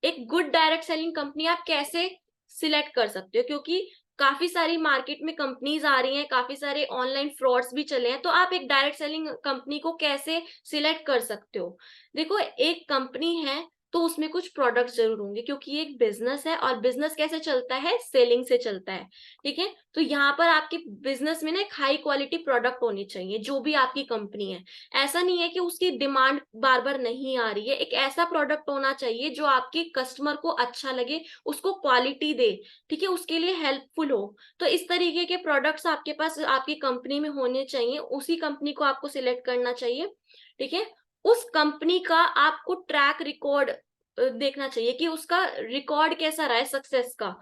एक गुड डायरेक्ट सेलिंग कंपनी आप कैसे सिलेक्ट कर सकते हो, क्योंकि काफी सारी मार्केट में कंपनीज आ रही हैं, काफी सारे ऑनलाइन फ्रॉड्स भी चले हैं, तो आप एक डायरेक्ट सेलिंग कंपनी को कैसे सिलेक्ट कर सकते हो। देखो, एक कंपनी है तो उसमें कुछ प्रोडक्ट्स जरूर होंगे, क्योंकि ये एक बिजनेस है, और बिजनेस कैसे चलता है, सेलिंग से चलता है। ठीक है, तो यहाँ पर आपके बिजनेस में ना एक हाई क्वालिटी प्रोडक्ट होनी चाहिए, जो भी आपकी कंपनी है। ऐसा नहीं है कि उसकी डिमांड बार बार नहीं आ रही है, एक ऐसा प्रोडक्ट होना चाहिए जो आपके कस्टमर को अच्छा लगे, उसको क्वालिटी दे, ठीक है, उसके लिए हेल्पफुल हो। तो इस तरीके के प्रोडक्ट्स आपके पास आपकी कंपनी में होने चाहिए, उसी कंपनी को आपको सिलेक्ट करना चाहिए। ठीक है, उस कंपनी का आपको ट्रैक रिकॉर्ड देखना चाहिए कि उसका रिकॉर्ड कैसा रहा है सक्सेस का,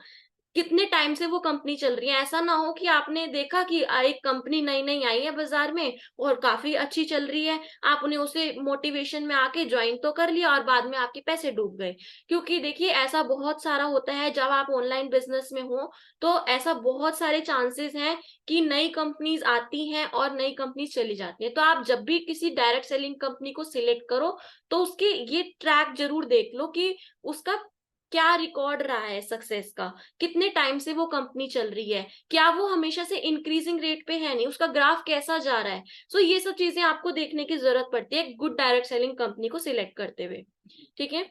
कितने टाइम से वो कंपनी चल रही है। ऐसा ना हो कि आपने देखा कि एक कंपनी नई नई आई है बाजार में और काफी अच्छी चल रही है, आपने उसे मोटिवेशन में आके ज्वाइन तो कर लिया और बाद में आपके पैसे डूब गए। क्योंकि देखिए, ऐसा बहुत सारा होता है जब आप ऑनलाइन बिजनेस में हो, तो ऐसा बहुत सारे चांसेस हैं कि नई कंपनीज आती हैं और नई कंपनीज चली जाती हैं। तो आप जब भी किसी डायरेक्ट सेलिंग कंपनी को सिलेक्ट करो, तो उसके ये ट्रैक जरूर देख लो कि उसका क्या रिकॉर्ड रहा है सक्सेस का, कितने टाइम से वो कंपनी चल रही है, क्या वो हमेशा से इंक्रीजिंग रेट पे है, नहीं उसका ग्राफ कैसा जा रहा है। सो ये सब चीजें आपको देखने की जरूरत पड़ती है गुड डायरेक्ट सेलिंग कंपनी को सिलेक्ट करते हुए। ठीक है,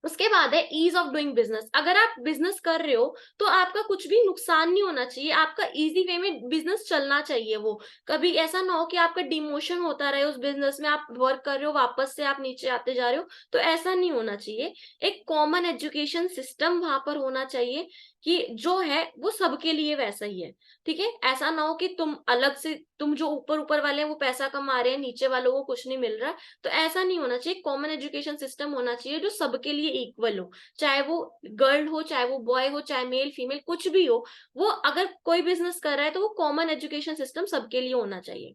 उसके बाद है ईज ऑफ डूइंग बिजनेस। अगर आप बिजनेस कर रहे हो तो आपका कुछ भी नुकसान नहीं होना चाहिए, आपका इजी वे में बिजनेस चलना चाहिए। वो कभी ऐसा ना हो कि आपका डिमोशन होता रहे उस बिजनेस में, आप वर्क कर रहे हो वापस से आप नीचे आते जा रहे हो, तो ऐसा नहीं होना चाहिए। एक कॉमन एजुकेशन सिस्टम वहां पर होना चाहिए कि जो है वो सबके लिए वैसा ही है। ठीक है, ऐसा ना हो कि तुम अलग से, तुम जो ऊपर ऊपर वाले हैं वो पैसा कमा रहे हैं, नीचे वालों को कुछ नहीं मिल रहा। तो ऐसा नहीं होना चाहिए, कॉमन एजुकेशन सिस्टम होना चाहिए जो सबके लिए इक्वल हो, चाहे वो गर्ल हो, चाहे वो बॉय हो, चाहे मेल फीमेल कुछ भी हो। वो अगर कोई बिजनेस कर रहा है तो वो कॉमन एजुकेशन सिस्टम सबके लिए होना चाहिए।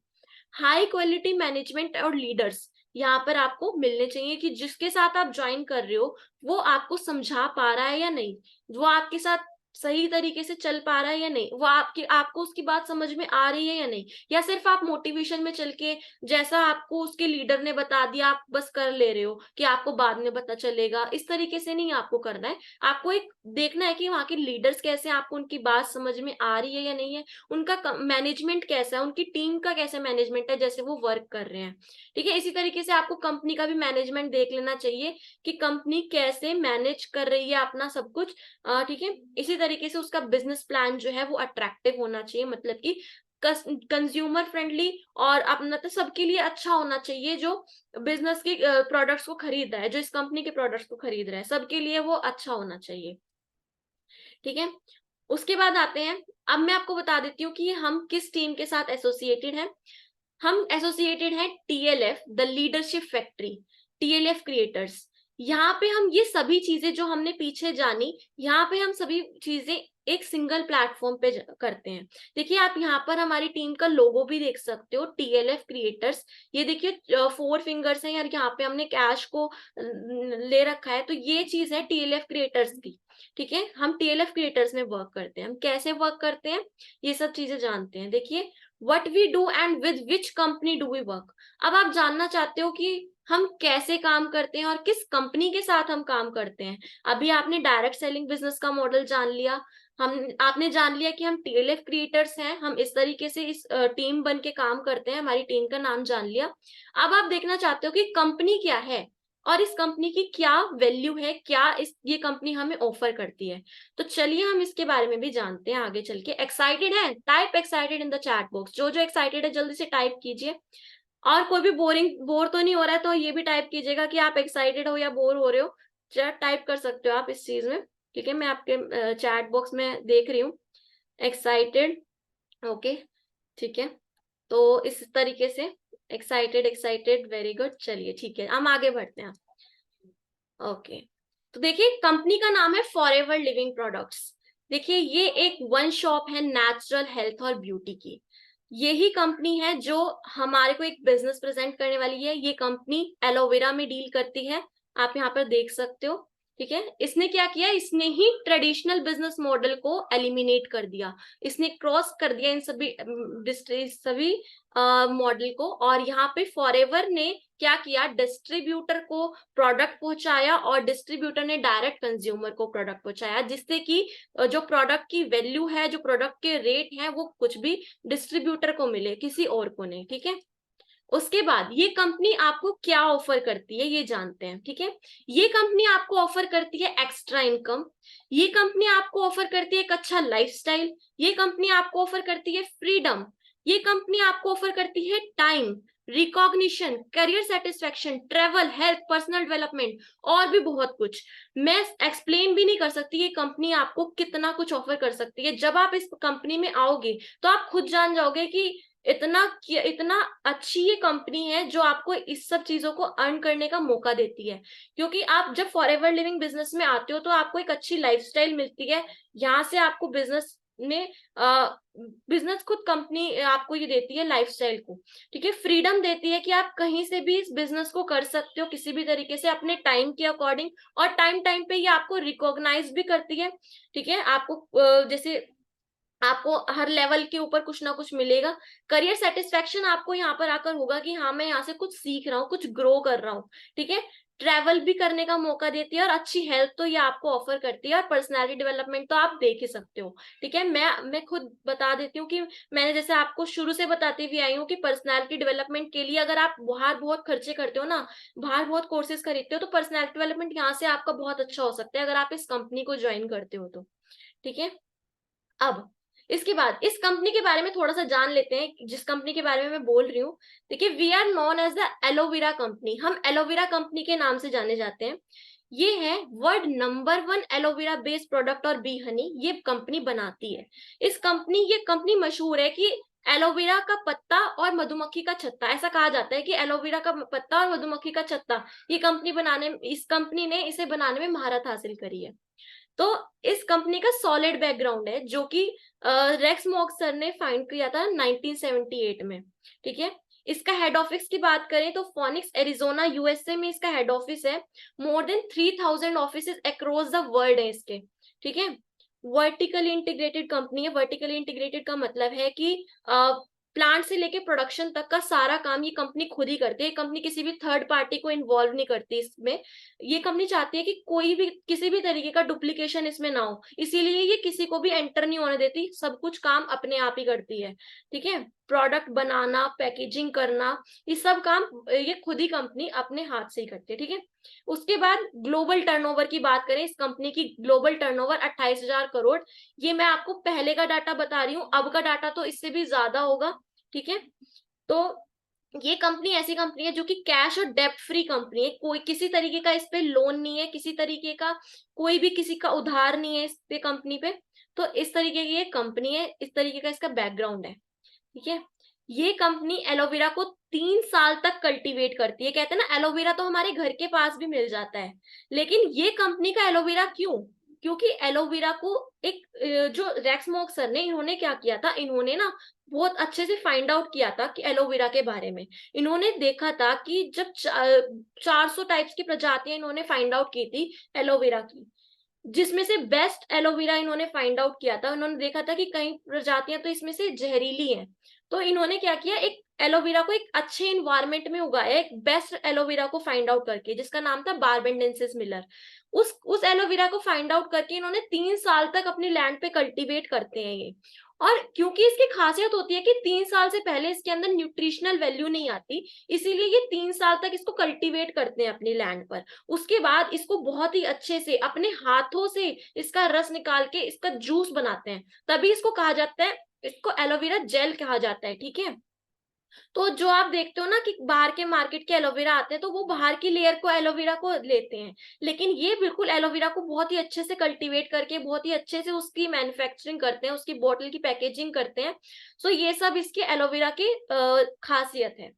हाई क्वालिटी मैनेजमेंट और लीडर्स यहाँ पर आपको मिलने चाहिए कि जिसके साथ आप ज्वाइन कर रहे हो वो आपको समझा पा रहा है या नहीं, वो आपके साथ सही तरीके से चल पा रहा है या नहीं, वो आपको उसकी बात समझ में आ रही है या नहीं, या सिर्फ आप मोटिवेशन में चल के जैसा आपको उसके लीडर ने बता दिया आप बस कर ले रहे हो कि आपको बाद में पता चलेगा। इस तरीके से नहीं आपको करना है, आपको एक देखना है कि वहाँ के लीडर्स कैसे हैं, आपको उनकी बात समझ में आ रही है या नहीं है, उनका मैनेजमेंट कैसा है, उनकी टीम का कैसा मैनेजमेंट है जैसे वो वर्क कर रहे हैं। ठीक है, इसी तरीके से आपको कंपनी का भी मैनेजमेंट देख लेना चाहिए कि कंपनी कैसे मैनेज कर रही है अपना सब कुछ। ठीक है, इसी तरीके से उसका बिजनेस प्लान जो है वो अट्रैक्टिव होना चाहिए, मतलब कि कंज्यूमर फ्रेंडली और अपना तो सबके लिए अच्छा होना चाहिए। जो बिजनेस के प्रोडक्ट्स को खरीद रहा है, जो इस कंपनी के प्रोडक्ट्स को खरीद रहा है, सबके लिए वो अच्छा होना चाहिए। ठीक है, उसके बाद आते हैं, अब मैं आपको बता देती हूँ कि हम किस टीम के साथ एसोसिएटेड हैं। हम एसोसिएटेड हैं TLF the leadership factory, TLF creators. यहाँ पे हम ये सभी चीजें जो हमने पीछे जानी, यहाँ पे हम सभी चीजें एक सिंगल प्लेटफॉर्म पे करते हैं। देखिए, आप यहाँ पर हमारी टीम का लोगो भी देख सकते हो, टीएलएफ क्रिएटर्स। ये देखिए 4 फिंगर्स हैं यार, यहाँ पे हमने कैश को ले रखा है, तो ये चीज है टीएलएफ क्रिएटर्स की। ठीक है, हम टीएलएफ क्रिएटर्स में वर्क करते हैं। हम कैसे वर्क करते हैं ये सब चीजें जानते हैं। देखिए, what we do and with which company do we work। अब आप जानना चाहते हो कि हम कैसे काम करते हैं और किस कंपनी के साथ हम काम करते हैं। अभी आपने डायरेक्ट सेलिंग बिजनेस का मॉडल जान लिया, हम आपने जान लिया कि हम टीएलएफ क्रिएटर्स हैं, हम इस तरीके से इस टीम बन के काम करते हैं, हमारी टीम का नाम जान लिया। अब आप देखना चाहते हो कि कंपनी क्या है, और इस कंपनी की क्या वैल्यू है, क्या ये कंपनी हमें ऑफर करती है। तो चलिए हम इसके बारे में भी जानते हैं आगे चल के। एक्साइटेड है? Type excited in the chat box. जो जो एक्साइटेड है जल्दी से टाइप कीजिए। और कोई भी बोर तो नहीं हो रहा है तो ये भी टाइप कीजिएगा कि आप एक्साइटेड हो या बोर हो रहे हो। चैट टाइप कर सकते हो आप इस चीज में, ठीक है। मैं आपके चैट बॉक्स में देख रही हूँ। एक्साइटेड, ओके, ठीक है। तो इस तरीके से एक्साइटेड एक्साइटेड, वेरी गुड। चलिए ठीक है, हम आगे बढ़ते हैं। ओके, तो देखिए कंपनी का नाम है फॉरएवर लिविंग प्रोडक्ट्स। देखिए ये एक वन शॉप है नेचुरल हेल्थ और ब्यूटी की। यही कंपनी है जो हमारे को एक बिजनेस प्रेजेंट करने वाली है। ये कंपनी एलोवेरा में डील करती है, आप यहाँ पर देख सकते हो, ठीक है। इसने क्या किया, इसने ही ट्रेडिशनल बिजनेस मॉडल को एलिमिनेट कर दिया। इसने क्रॉस कर दिया इन सभी मॉडल को। और यहाँ पे फॉरएवर ने क्या किया, डिस्ट्रीब्यूटर को प्रोडक्ट पहुंचाया और डिस्ट्रीब्यूटर ने डायरेक्ट कंज्यूमर को प्रोडक्ट पहुंचाया, जिससे कि जो प्रोडक्ट की वैल्यू है, जो प्रोडक्ट के रेट है, वो कुछ भी डिस्ट्रीब्यूटर को मिले, किसी और को नहीं, ठीक है। उसके बाद ये कंपनी आपको क्या ऑफर करती है ये जानते हैं, ठीक है। ये कंपनी आपको ऑफर करती है एक्स्ट्रा इनकम। ये कंपनी आपको ऑफर करती है एक अच्छा लाइफस्टाइल। ये कंपनी आपको ऑफर करती है फ्रीडम। ये कंपनी आपको ऑफर करती है time, recognition, career satisfaction, travel, health, personal development और भी बहुत कुछ। मैं एक्सप्लेन भी नहीं कर सकती ये कंपनी आपको कितना कुछ ऑफर कर सकती है। जब आप इस कंपनी में आओगे तो आप खुद जान जाओगे कि इतना अच्छी ये कंपनी है जो आपको इस सब चीजों को अर्न करने का मौका देती है। क्योंकि आप जब फॉरएवर लिविंग बिजनेस में आते हो तो आपको एक अच्छी लाइफस्टाइल मिलती है। यहाँ से आपको बिजनेस खुद कंपनी आपको ये देती है लाइफस्टाइल को, ठीक है। फ्रीडम देती है कि आप कहीं से भी इस बिजनेस को कर सकते हो, किसी भी तरीके से अपने टाइम के अकॉर्डिंग। और टाइम टाइम पे ये आपको रिकॉग्नाइज भी करती है, ठीक है। जैसे आपको हर लेवल के ऊपर कुछ ना कुछ मिलेगा। करियर सेटिस्फेक्शन आपको यहाँ पर आकर होगा कि हाँ मैं यहाँ से कुछ सीख रहा हूँ, कुछ ग्रो कर रहा हूँ, ठीक है। ट्रैवल भी करने का मौका देती है और अच्छी हेल्थ तो ये आपको ऑफर करती है। और पर्सनालिटी डेवलपमेंट तो आप देख ही सकते हो, ठीक है। मैं खुद बता देती हूँ कि मैंने जैसे आपको शुरू से बताती हुई आई हूँ कि पर्सनालिटी डेवलपमेंट के लिए अगर आप बाहर बहुत खर्चे करते हो ना, बाहर बहुत कोर्सेज खरीदते हो, तो पर्सनालिटी डेवलपमेंट यहाँ से आपका बहुत अच्छा हो सकता है अगर आप इस कंपनी को ज्वाइन करते हो तो, ठीक है। अब इसके बाद इस कंपनी के बारे में थोड़ा सा जान लेते हैं, जिस कंपनी के बारे में मैं बोल रही हूँ। देखिए we are known as the aloe vera company. हम एलोवेरा कंपनी के नाम से जाने जाते हैं। ये है world number 1 aloe vera based product और बी हनी ये कंपनी बनाती है। ये कंपनी मशहूर है कि एलोवेरा का पत्ता और मधुमक्खी का छत्ता, ऐसा कहा जाता है कि एलोवेरा का पत्ता और मधुमक्खी का छत्ता इस कंपनी ने इसे बनाने में महारत हासिल करी है। तो इस कंपनी का सॉलिड बैकग्राउंड है जो कि रेक्स मॉक सर ने फाइंड किया था 1978 में, ठीक है। इसका हेड ऑफिस की बात करें तो फोनिक्स एरिजोना यूएसए में इसका हेड ऑफिस है। More than 3000 offices across the world है इसके, ठीक है। वर्टिकली इंटीग्रेटेड कंपनी है। वर्टिकली इंटीग्रेटेड का मतलब है कि प्लांट से लेके प्रोडक्शन तक का सारा काम ये कंपनी खुद ही करती है। कंपनी किसी भी थर्ड पार्टी को इन्वॉल्व नहीं करती इसमें। ये कंपनी चाहती है कि कोई भी किसी भी तरीके का डुप्लीकेशन इसमें ना हो, इसीलिए ये किसी को भी एंटर नहीं होने देती। सब कुछ काम अपने आप ही करती है, ठीक है। प्रोडक्ट बनाना, पैकेजिंग करना, ये सब काम ये खुद ही कंपनी अपने हाथ से ही करती है, ठीक है। उसके बाद ग्लोबल टर्नओवर की बात करें, इस कंपनी की ग्लोबल टर्नओवर 28,000 करोड़। ये मैं आपको पहले का डाटा बता रही हूँ, अब का डाटा तो इससे भी ज्यादा होगा, ठीक है। तो ये कंपनी ऐसी कंपनी है जो कि कैश और डेब्ट फ्री कंपनी है। कोई किसी तरीके का इस पे लोन नहीं है, किसी तरीके का कोई भी किसी का उधार नहीं है इस पे कंपनी पे। तो इस तरीके की ये कंपनी है, इस तरीके का इसका बैकग्राउंड है, ठीक है। ये कंपनी एलोवेरा को 3 साल तक कल्टीवेट करती है। कहते हैं ना एलोवेरा तो हमारे घर के पास भी मिल जाता है, लेकिन ये कंपनी का एलोवेरा क्यों? क्योंकि एलोवेरा को एक जो रेक्स मॉक सर ने, इन्होंने क्या किया था, इन्होंने ना बहुत अच्छे से फाइंड आउट किया था कि एलोवेरा के बारे में। इन्होंने देखा था कि जब 400 टाइप्स की प्रजातियां इन्होंने फाइंड आउट की थी एलोवेरा की, जिसमें से बेस्ट एलोवेरा इन्होंने फाइंड आउट किया था। उन्होंने देखा था कि कई प्रजातियां तो इसमें से जहरीली हैं, तो इन्होंने क्या किया, एक एलोवेरा को एक अच्छे इन्वायरमेंट में उगाया, एक बेस्ट एलोवेरा को फाइंड आउट करके, जिसका नाम था बारबेंडेंसिस मिलर। उस एलोवेरा को फाइंड आउट करके इन्होंने 3 साल तक अपनी लैंड पे कल्टीवेट करते हैं ये। और क्योंकि इसकी खासियत होती है कि 3 साल से पहले इसके अंदर न्यूट्रिशनल वैल्यू नहीं आती, इसीलिए ये 3 साल तक इसको कल्टीवेट करते हैं अपनी लैंड पर। उसके बाद इसको बहुत ही अच्छे से अपने हाथों से इसका रस निकाल के इसका जूस बनाते हैं, तभी इसको कहा जाता है, इसको एलोवेरा जेल कहा जाता है, ठीक है। तो जो आप देखते हो ना कि बाहर के मार्केट के एलोवेरा आते हैं, तो वो बाहर की लेयर को एलोवेरा को लेते हैं, लेकिन ये बिल्कुल एलोवेरा को बहुत ही अच्छे से कल्टीवेट करके बहुत ही अच्छे से उसकी मैन्युफैक्चरिंग करते हैं, उसकी बॉटल की पैकेजिंग करते हैं। सो ये सब इसके एलोवेरा की खासियत है,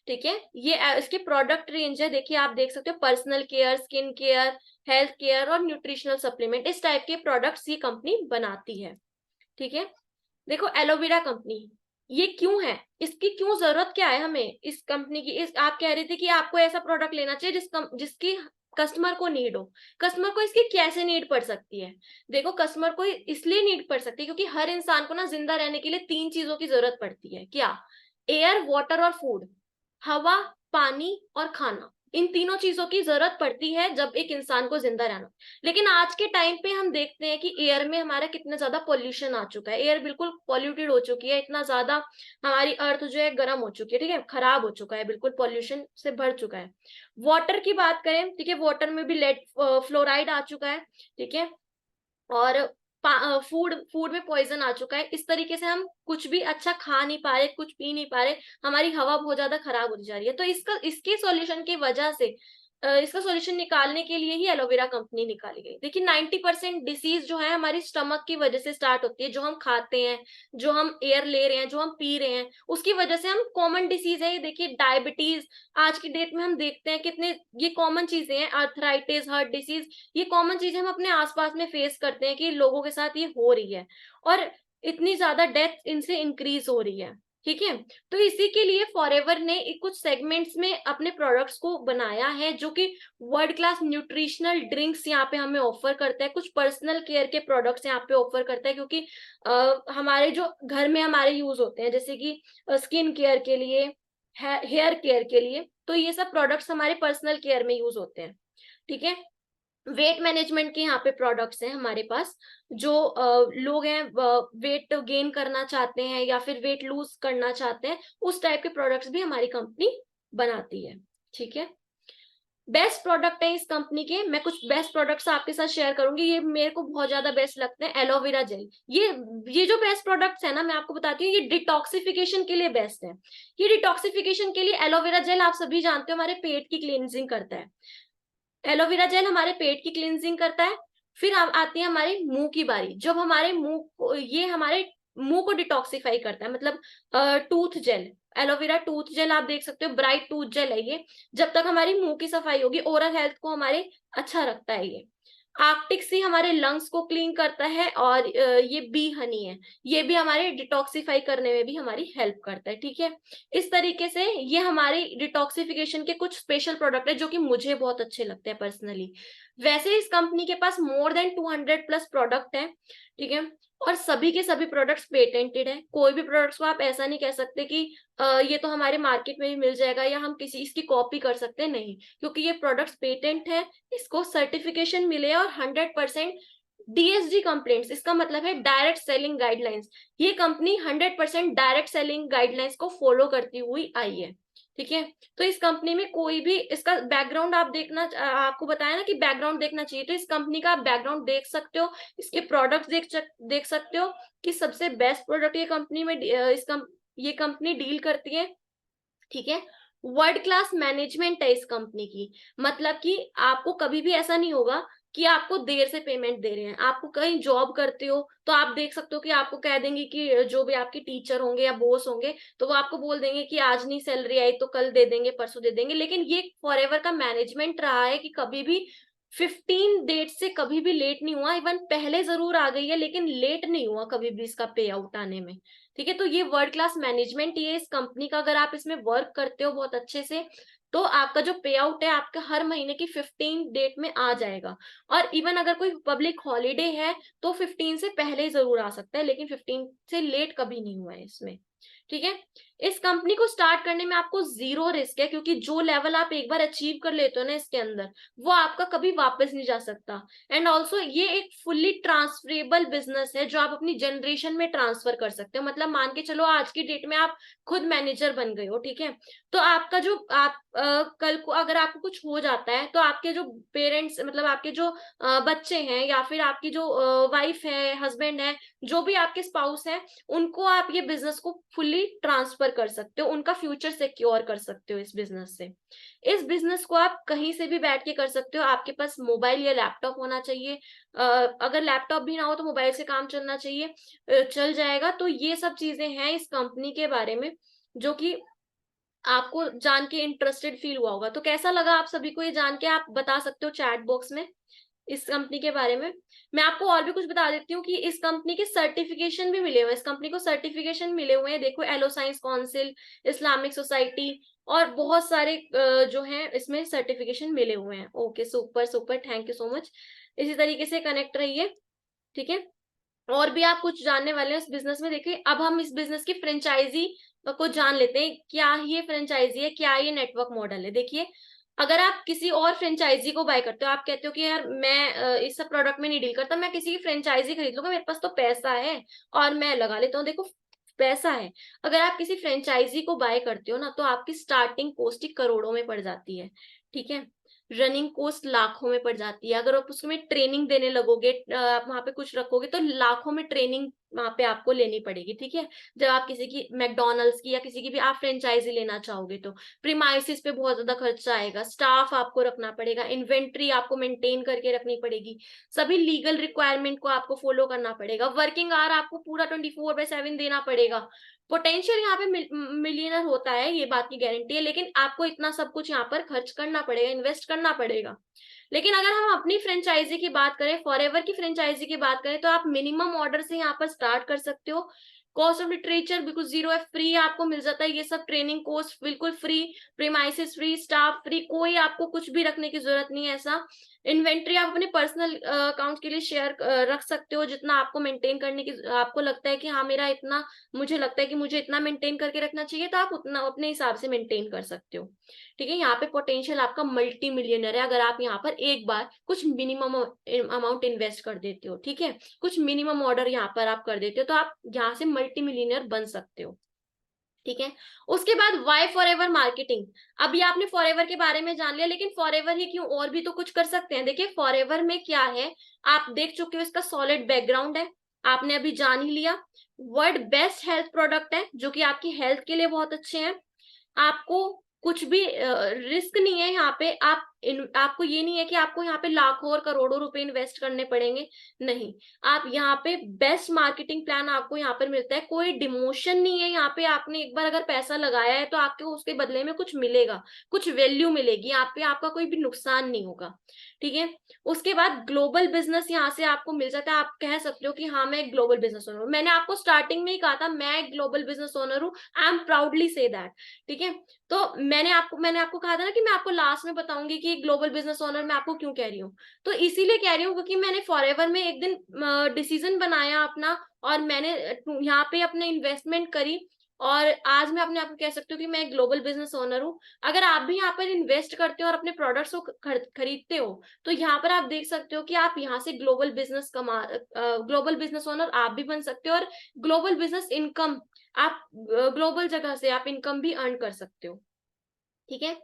ठीक है। ये इसके प्रोडक्ट रेंज है, देखिए आप देख सकते हो, personal care, skin care, health care और न्यूट्रिशनल सप्लीमेंट, इस टाइप के प्रोडक्ट्स ये कंपनी बनाती है, ठीक है। देखो एलोवेरा कंपनी ये क्यों है, इसकी क्यों जरूरत क्या है हमें इस कंपनी की, इस आप कह रहे थे कि आपको ऐसा प्रोडक्ट लेना चाहिए जिसकी कस्टमर को नीड हो। कस्टमर को इसकी कैसे नीड पड़ सकती है? देखो कस्टमर को इसलिए नीड पड़ सकती है क्योंकि हर इंसान को ना जिंदा रहने के लिए 3 चीजों की जरूरत पड़ती है, क्या? एयर, वाटर और फूड। हवा, पानी और खाना, इन तीनों चीजों की जरूरत पड़ती है जब एक इंसान को जिंदा रहना। लेकिन आज के टाइम पे हम देखते हैं कि एयर में हमारा कितना ज्यादा पोल्यूशन आ चुका है, एयर बिल्कुल पॉल्यूटेड हो चुकी है, इतना ज्यादा हमारी अर्थ जो है गर्म हो चुकी है, ठीक है, खराब हो चुका है, बिल्कुल पॉल्यूशन से भर चुका है। वाटर की बात करें, ठीक है, वाटर में भी लेड फ्लोराइड आ चुका है, ठीक है। और फूड फूड में पॉइजन आ चुका है। इस तरीके से हम कुछ भी अच्छा खा नहीं पा रहे, कुछ पी नहीं पा रहे, हमारी हवा बहुत ज्यादा खराब होती जा रही है। तो इसके सॉल्यूशन की वजह से इसका सॉल्यूशन निकालने के लिए ही एलोवेरा कंपनी निकाली गई। देखिए 90% डिसीज जो है हमारी स्टमक की वजह से स्टार्ट होती है, जो हम खाते हैं, जो हम एयर ले रहे हैं, जो हम पी रहे हैं, उसकी वजह से हम कॉमन डिसीज है ये, देखिए डायबिटीज, आज की डेट में हम देखते हैं कितने ये कॉमन चीजें हैं, आर्थराइटिस, हार्ट डिसीज, ये कॉमन चीजें हम अपने आसपास में फेस करते हैं कि लोगों के साथ ये हो रही है, और इतनी ज्यादा डेथ इनसे इंक्रीज हो रही है, ठीक है। तो इसी के लिए फॉरएवर ने कुछ सेगमेंट्स में अपने प्रोडक्ट्स को बनाया है, जो कि वर्ल्ड क्लास न्यूट्रिशनल ड्रिंक्स यहाँ पे हमें ऑफर करता है, कुछ पर्सनल केयर के प्रोडक्ट्स यहाँ पे ऑफर करता है, क्योंकि हमारे जो घर में हमारे यूज होते हैं, जैसे कि स्किन केयर के लिए, हेयर केयर के लिए, तो ये सब प्रोडक्ट्स हमारे पर्सनल केयर में यूज होते हैं, ठीक है। वेट मैनेजमेंट के यहाँ पे प्रोडक्ट्स हैं हमारे पास, जो लोग हैं वेट गेन करना चाहते हैं या फिर वेट लूज करना चाहते हैं, उस टाइप के प्रोडक्ट्स भी हमारी कंपनी बनाती है, ठीक है। बेस्ट प्रोडक्ट है इस कंपनी के, मैं कुछ बेस्ट प्रोडक्ट्स आपके साथ शेयर करूंगी, ये मेरे को बहुत ज्यादा बेस्ट लगते हैं। एलोवेरा जेल, ये जो बेस्ट प्रोडक्ट्स है ना, मैं आपको बताती हूँ, ये डिटॉक्सिफिकेशन के लिए बेस्ट है। ये डिटॉक्सिफिकेशन के लिए एलोवेरा जेल आप सभी जानते हो हमारे पेट की क्लींजिंग करता है। एलोवेरा जेल हमारे पेट की क्लींजिंग करता है। फिर आती है हमारे मुंह की बारी, जब हमारे मुंह को, ये हमारे मुंह को डिटॉक्सिफाई करता है, मतलब tooth gel, aloe vera tooth gel आप देख सकते हो, ब्राइट टूथ जेल है ये, जब तक हमारी मुंह की सफाई होगी, ओरल हेल्थ को हमारे अच्छा रखता है ये। आर्कटिक सी हमारे लंग्स को क्लीन करता है, और ये बी हनी है, ये भी हमारे डिटॉक्सिफाई करने में भी हमारी हेल्प करता है, ठीक है। इस तरीके से ये हमारे डिटॉक्सिफिकेशन के कुछ स्पेशल प्रोडक्ट है जो कि मुझे बहुत अच्छे लगते हैं पर्सनली। वैसे इस कंपनी के पास मोर देन 200 प्लस प्रोडक्ट है, ठीक है, और सभी के सभी प्रोडक्ट्स पेटेंटेड है। कोई भी प्रोडक्ट्स को आप ऐसा नहीं कह सकते कि ये तो हमारे मार्केट में भी मिल जाएगा या हम किसी इसकी कॉपी कर सकते हैं, नहीं, क्योंकि ये प्रोडक्ट्स पेटेंट है, इसको सर्टिफिकेशन मिले, और 100% डीएसजी कंप्लेंट्स, इसका मतलब है डायरेक्ट सेलिंग गाइडलाइंस, ये कंपनी 100% डायरेक्ट सेलिंग गाइडलाइंस को फॉलो करती हुई आई है, ठीक है। तो इस कंपनी में कोई भी, इसका बैकग्राउंड आप देखना, आपको बताया ना कि बैकग्राउंड देखना चाहिए, तो इस कंपनी का आप बैकग्राउंड देख सकते हो, इसके प्रोडक्ट्स देख सकते हो कि सबसे बेस्ट प्रोडक्ट ये कंपनी में ये कंपनी डील करती है, ठीक है। वर्ल्ड क्लास मैनेजमेंट है इस कंपनी की, मतलब कि आपको कभी भी ऐसा नहीं होगा कि आपको देर से पेमेंट दे रहे हैं। आपको कहीं जॉब करते हो तो आप देख सकते हो कि आपको कह देंगे कि जो भी आपके टीचर होंगे या बॉस होंगे, तो वो आपको बोल देंगे कि आज नहीं सैलरी आई तो कल दे देंगे, परसों दे देंगे, लेकिन ये फॉरएवर का मैनेजमेंट रहा है कि कभी भी 15 डेट से कभी भी लेट नहीं हुआ। इवन पहले जरूर आ गई है लेकिन लेट नहीं हुआ कभी भी इसका पे आउट आने में, ठीक है। तो ये वर्ल्ड क्लास मैनेजमेंट ये इस कंपनी का, अगर आप इसमें वर्क करते हो बहुत अच्छे से, तो आपका जो पे आउट है आपका हर महीने की 15 डेट में आ जाएगा। और इवन अगर कोई पब्लिक हॉलीडे है तो 15 से पहले जरूर आ सकता है, लेकिन 15 से लेट कभी नहीं हुआ है इसमें, ठीक है। इस कंपनी को स्टार्ट करने में आपको जीरो रिस्क है, क्योंकि जो लेवल आप एक बार अचीव कर लेते हो ना इसके अंदर, वो आपका कभी वापस नहीं जा सकता। एंड ऑल्सो ये एक फुल्ली ट्रांसफरेबल बिजनेस है जो आप अपनी जनरेशन में ट्रांसफर कर सकते हो। मतलब मान के चलो आज की डेट में आप खुद मैनेजर बन गए हो, ठीक है, तो आपका जो आप कल को अगर आपको कुछ हो जाता है तो आपके जो पेरेंट्स, मतलब आपके जो बच्चे हैं या फिर आपकी जो वाइफ है, हस्बैंड है, जो भी आपके स्पाउस है, उनको आप ये बिजनेस को फुल्ली ट्रांसफर कर सकते हो, उनका फ्यूचर सिक्योर कर सकते हो इस बिजनेस से। इस बिजनेस को आप कहीं से भी बैठ के कर सकते हो। आपके पास मोबाइल या लैपटॉप होना चाहिए। अगर लैपटॉप भी ना हो तो मोबाइल से काम चलना चाहिए, चल जाएगा। तो ये सब चीजें हैं इस कंपनी के बारे में जो कि आपको जान के इंटरेस्टेड फील हुआ होगा। तो कैसा लगा आप सभी को ये जान के? आप बता सकते हो चैट बॉक्स में इस कंपनी के बारे में। मैं आपको और भी कुछ बता देती हूँ कि इस कंपनी के सर्टिफिकेशन भी मिले हुए हैं। इस कंपनी को सर्टिफिकेशन मिले हुए हैं, देखो, aloe science council, Islamic society और बहुत सारे जो हैं इसमें सर्टिफिकेशन मिले हुए हैं। Okay, super super, thank you so much. इसी तरीके से कनेक्ट रहिए, ठीक है। और भी आप कुछ जानने वाले हैं इस बिजनेस में। देखिए, अब हम इस बिजनेस की फ्रेंचाइजी को जान लेते हैं। क्या ये फ्रेंचाइजी है, क्या ये नेटवर्क मॉडल है? देखिए, अगर आप किसी और फ्रेंचाइजी को बाय करते हो, आप कहते हो कि यार मैं इस सब प्रोडक्ट में नहीं डील करता, मैं किसी की फ्रेंचाइजी खरीद लूंगा, मेरे पास तो पैसा है और मैं लगा लेता हूँ। देखो, पैसा है। अगर आप किसी फ्रेंचाइजी को बाय करते हो ना, तो आपकी स्टार्टिंग कॉस्ट ही करोड़ों में पड़ जाती है, ठीक है। रनिंग कॉस्ट लाखों में पड़ जाती है। अगर आप उसमें ट्रेनिंग देने लगोगे, आप वहां पे कुछ रखोगे, तो लाखों में ट्रेनिंग वहां पे आपको लेनी पड़ेगी, ठीक है। जब आप किसी की मैकडोनल्ड्स की या किसी की भी आप फ्रेंचाइजी लेना चाहोगे तो प्रीमाइसिस पे बहुत ज्यादा खर्चा आएगा, स्टाफ आपको रखना पड़ेगा, इन्वेंट्री आपको मेंटेन करके रखनी पड़ेगी, सभी लीगल रिक्वायरमेंट को आपको फॉलो करना पड़ेगा, वर्किंग आवर आपको पूरा 24/7 देना पड़ेगा। पोटेंशियल यहाँ पे मिलियनर होता है, ये बात की गारंटी है, लेकिन आपको इतना सब कुछ यहाँ पर खर्च करना पड़ेगा, इन्वेस्ट करना पड़ेगा। लेकिन अगर हम अपनी फ्रेंचाइजी की बात करें, फॉरएवर की फ्रेंचाइजी की बात करें, तो आप मिनिमम ऑर्डर से यहाँ पर स्टार्ट कर सकते हो। कॉस्ट ऑफ लिटरेचर बिल्कुल जीरो है, फ्री आपको मिल जाता है ये सब। ट्रेनिंग कोर्स बिल्कुल free, premises free, staff free, कोई आपको कुछ भी रखने की जरूरत नहीं है ऐसा। इन्वेंट्री आप अपने पर्सनल अकाउंट के लिए शेयर रख सकते हो, जितना आपको मेंटेन करने की आपको लगता है कि हाँ मेरा इतना, मुझे लगता है कि मुझे इतना मेंटेन करके रखना चाहिए, तो आप उतना अपने हिसाब से मेंटेन कर सकते हो, ठीक है। यहाँ पे पोटेंशियल आपका मल्टी मिलियनर है, अगर आप यहाँ पर एक बार कुछ मिनिमम अमाउंट इन्वेस्ट कर देते हो, ठीक है, कुछ मिनिमम ऑर्डर यहाँ पर आप कर देते हो, तो आप यहाँ से मल्टी मिलियनर बन सकते हो, ठीक है। उसके बाद वाई फॉरएवर मार्केटिंग। अभी आपने फॉरएवर के बारे में जान लिया, लेकिन फॉरएवर ही क्यों, और भी तो कुछ कर सकते हैं। देखिए, फॉरएवर में क्या है, आप देख चुके हो, इसका सॉलिड बैकग्राउंड है, आपने अभी जान ही लिया। वर्ल्ड बेस्ट हेल्थ प्रोडक्ट है, जो कि आपकी हेल्थ के लिए बहुत अच्छे हैं। आपको कुछ भी रिस्क नहीं है यहाँ पे। आपको ये नहीं है कि आपको यहाँ पे लाखों और करोड़ों रुपए इन्वेस्ट करने पड़ेंगे, नहीं। आप यहाँ पे बेस्ट मार्केटिंग प्लान आपको यहाँ पर मिलता है, कोई डिमोशन नहीं है यहाँ पे। आपने एक बार अगर पैसा लगाया है तो आपको उसके बदले में कुछ मिलेगा, कुछ वैल्यू मिलेगी, यहाँ पे आपका कोई भी नुकसान नहीं होगा, ठीक है। उसके बाद ग्लोबल बिजनेस यहाँ से आपको मिल जाता है। आप कह सकते हो कि हाँ मैं एक ग्लोबल बिजनेस ओनर हूँ। मैंने आपको स्टार्टिंग में ही कहा था मैं एक ग्लोबल बिजनेस ओनर हूँ, I am proudly say that, ठीक है। तो मैंने आपको कहा था ना कि मैं आपको लास्ट में बताऊंगी कि ग्लोबल बिजनेस ओनर मैं आपको क्यों कह रही हूँ। तो इसीलिए कह रही हूँ क्योंकि मैंने फॉरएवर में एक दिन डिसीजन बनाया अपना, और मैंने यहाँ पे अपने इन्वेस्टमेंट करी, और आज मैं अपने आप को कह सकती हूँ कि मैं एक ग्लोबल बिजनेस ओनर हूँ। अगर आप भी यहाँ पर इन्वेस्ट करते हो और अपने प्रोडक्ट्स को खरीदते हो, तो यहाँ पर आप देख सकते हो कि आप यहाँ से ग्लोबल बिजनेस ओनर आप भी बन सकते हो, और ग्लोबल बिजनेस इनकम आप ग्लोबल जगह से आप इनकम भी अर्न कर सकते हो, ठीक है।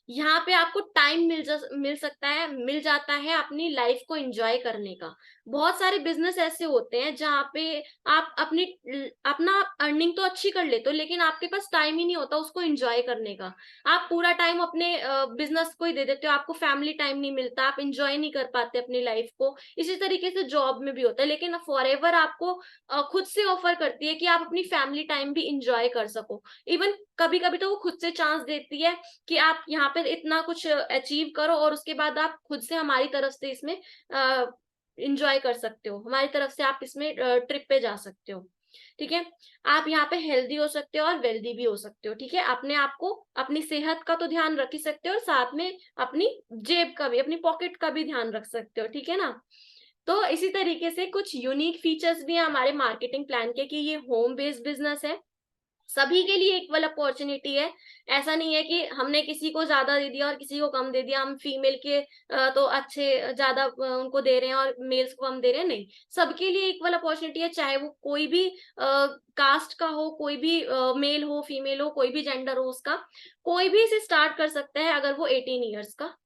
यहाँ पे आपको टाइम मिल जाता है अपनी लाइफ को एंजॉय करने का। बहुत सारे बिजनेस ऐसे होते हैं जहाँ पे आप अपना अर्निंग तो अच्छी कर लेते हो, लेकिन आपके पास टाइम ही नहीं होता उसको एंजॉय करने का। आप पूरा टाइम अपने बिजनेस को ही दे देते हो, आपको फैमिली टाइम नहीं मिलता, आप एंजॉय नहीं कर पाते अपनी लाइफ को। इसी तरीके से जॉब में भी होता है, लेकिन फॉरएवर आपको खुद से ऑफर करती है कि आप अपनी फैमिली टाइम भी इंजॉय कर सको। इवन कभी कभी तो वो खुद से चांस देती है कि आप यहाँ पे इतना कुछ अचीव करो, और उसके बाद आप खुद से हमारी तरफ से इसमें इंजॉय कर सकते हो, हमारी तरफ से आप इसमें ट्रिप पे जा सकते हो, ठीक है। आप यहाँ पे हेल्दी हो सकते हो और वेल्दी भी हो सकते हो, ठीक है। अपने आप को, अपनी सेहत का तो ध्यान रख ही सकते हो, और साथ में अपनी जेब का भी, अपनी पॉकेट का भी ध्यान रख सकते हो, ठीक है ना। तो इसी तरीके से कुछ यूनिक फीचर्स भी हैं हमारे मार्केटिंग प्लान के, कि ये होम बेस्ड बिजनेस है, सभी के लिए इक्वल अपॉर्चुनिटी है। ऐसा नहीं है कि हमने किसी को ज्यादा दे दिया और किसी को कम दे दिया, हम फीमेल के तो अच्छे ज्यादा उनको दे रहे हैं और मेल्स को कम दे रहे हैं, नहीं, सबके लिए इक्वल अपॉर्चुनिटी है, चाहे वो कोई भी कास्ट का हो, कोई भी मेल हो, फीमेल हो, कोई भी जेंडर हो उसका, कोई भी इसे स्टार्ट कर सकता है अगर वो 18 ईयर्स का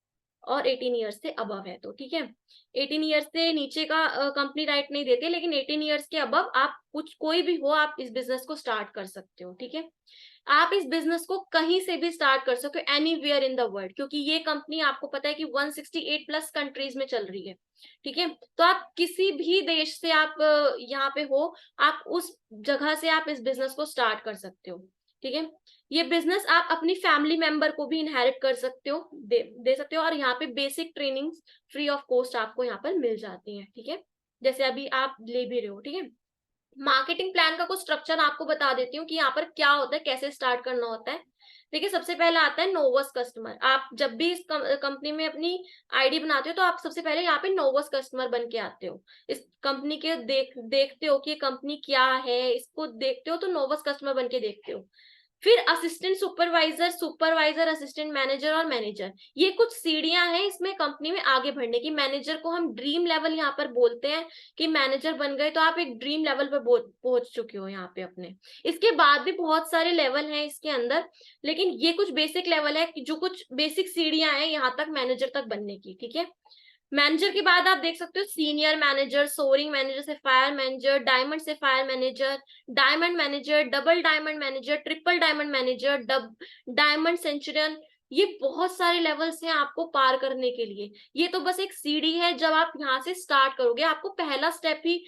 और 18 ईयर्स से अबव है तो, ठीक है। 18 ईयर्स से नीचे का कंपनी राइट नहीं देते, लेकिन 18 ईयर्स के अबव आप कुछ कोई भी हो, आप इस बिजनेस को स्टार्ट कर सकते हो, ठीक है। आप इस बिजनेस को कहीं से भी स्टार्ट कर सकते हो, एनीवेयर इन द वर्ल्ड, क्योंकि ये कंपनी आपको पता है कि 168 प्लस कंट्रीज में चल रही है, ठीक है। तो आप किसी भी देश से आप यहाँ पे हो, आप उस जगह से आप इस बिजनेस को स्टार्ट कर सकते हो, ठीक है। ये बिजनेस आप अपनी फैमिली मेंबर को भी इनहेरिट कर सकते हो, दे सकते हो, और यहाँ पे basic training free of cost आपको यहाँ पर मिल जाती है, ठीक है, जैसे अभी आप ले भी रहे हो, ठीक है। मार्केटिंग प्लान का कुछ स्ट्रक्चर आपको बता देती हूँ कि यहाँ पर क्या होता है, कैसे स्टार्ट करना होता है। देखिए, सबसे पहले आता है नोवस कस्टमर। आप जब भी इस कंपनी में अपनी आईडी बनाते हो तो आप सबसे पहले यहाँ पे नोवस कस्टमर बन के आते हो। इस कंपनी के देखते हो कि ये कंपनी क्या है, इसको देखते हो तो नोवस कस्टमर बन के देखते हो। फिर assistant supervisor, supervisor, assistant manager और मैनेजर, ये कुछ सीढ़ियां हैं इसमें कंपनी में आगे बढ़ने की। मैनेजर को हम ड्रीम लेवल यहाँ पर बोलते हैं कि मैनेजर बन गए तो आप एक ड्रीम लेवल पर पहुंच चुके हो यहाँ पे अपने। इसके बाद भी बहुत सारे लेवल हैं इसके अंदर, लेकिन ये कुछ बेसिक लेवल है कि जो कुछ बेसिक सीढ़ियां हैं यहाँ तक मैनेजर तक बनने की, ठीक है। मैनेजर के बाद आप देख सकते हो senior manager, soaring manager, sapphire manager, diamond sapphire manager, diamond manager, double diamond manager, triple diamond manager, diamond centurion. ये बहुत सारे लेवल्स हैं आपको पार करने के लिए। ये तो बस एक सीढ़ी है, जब आप यहाँ से स्टार्ट करोगे आपको पहला स्टेप ही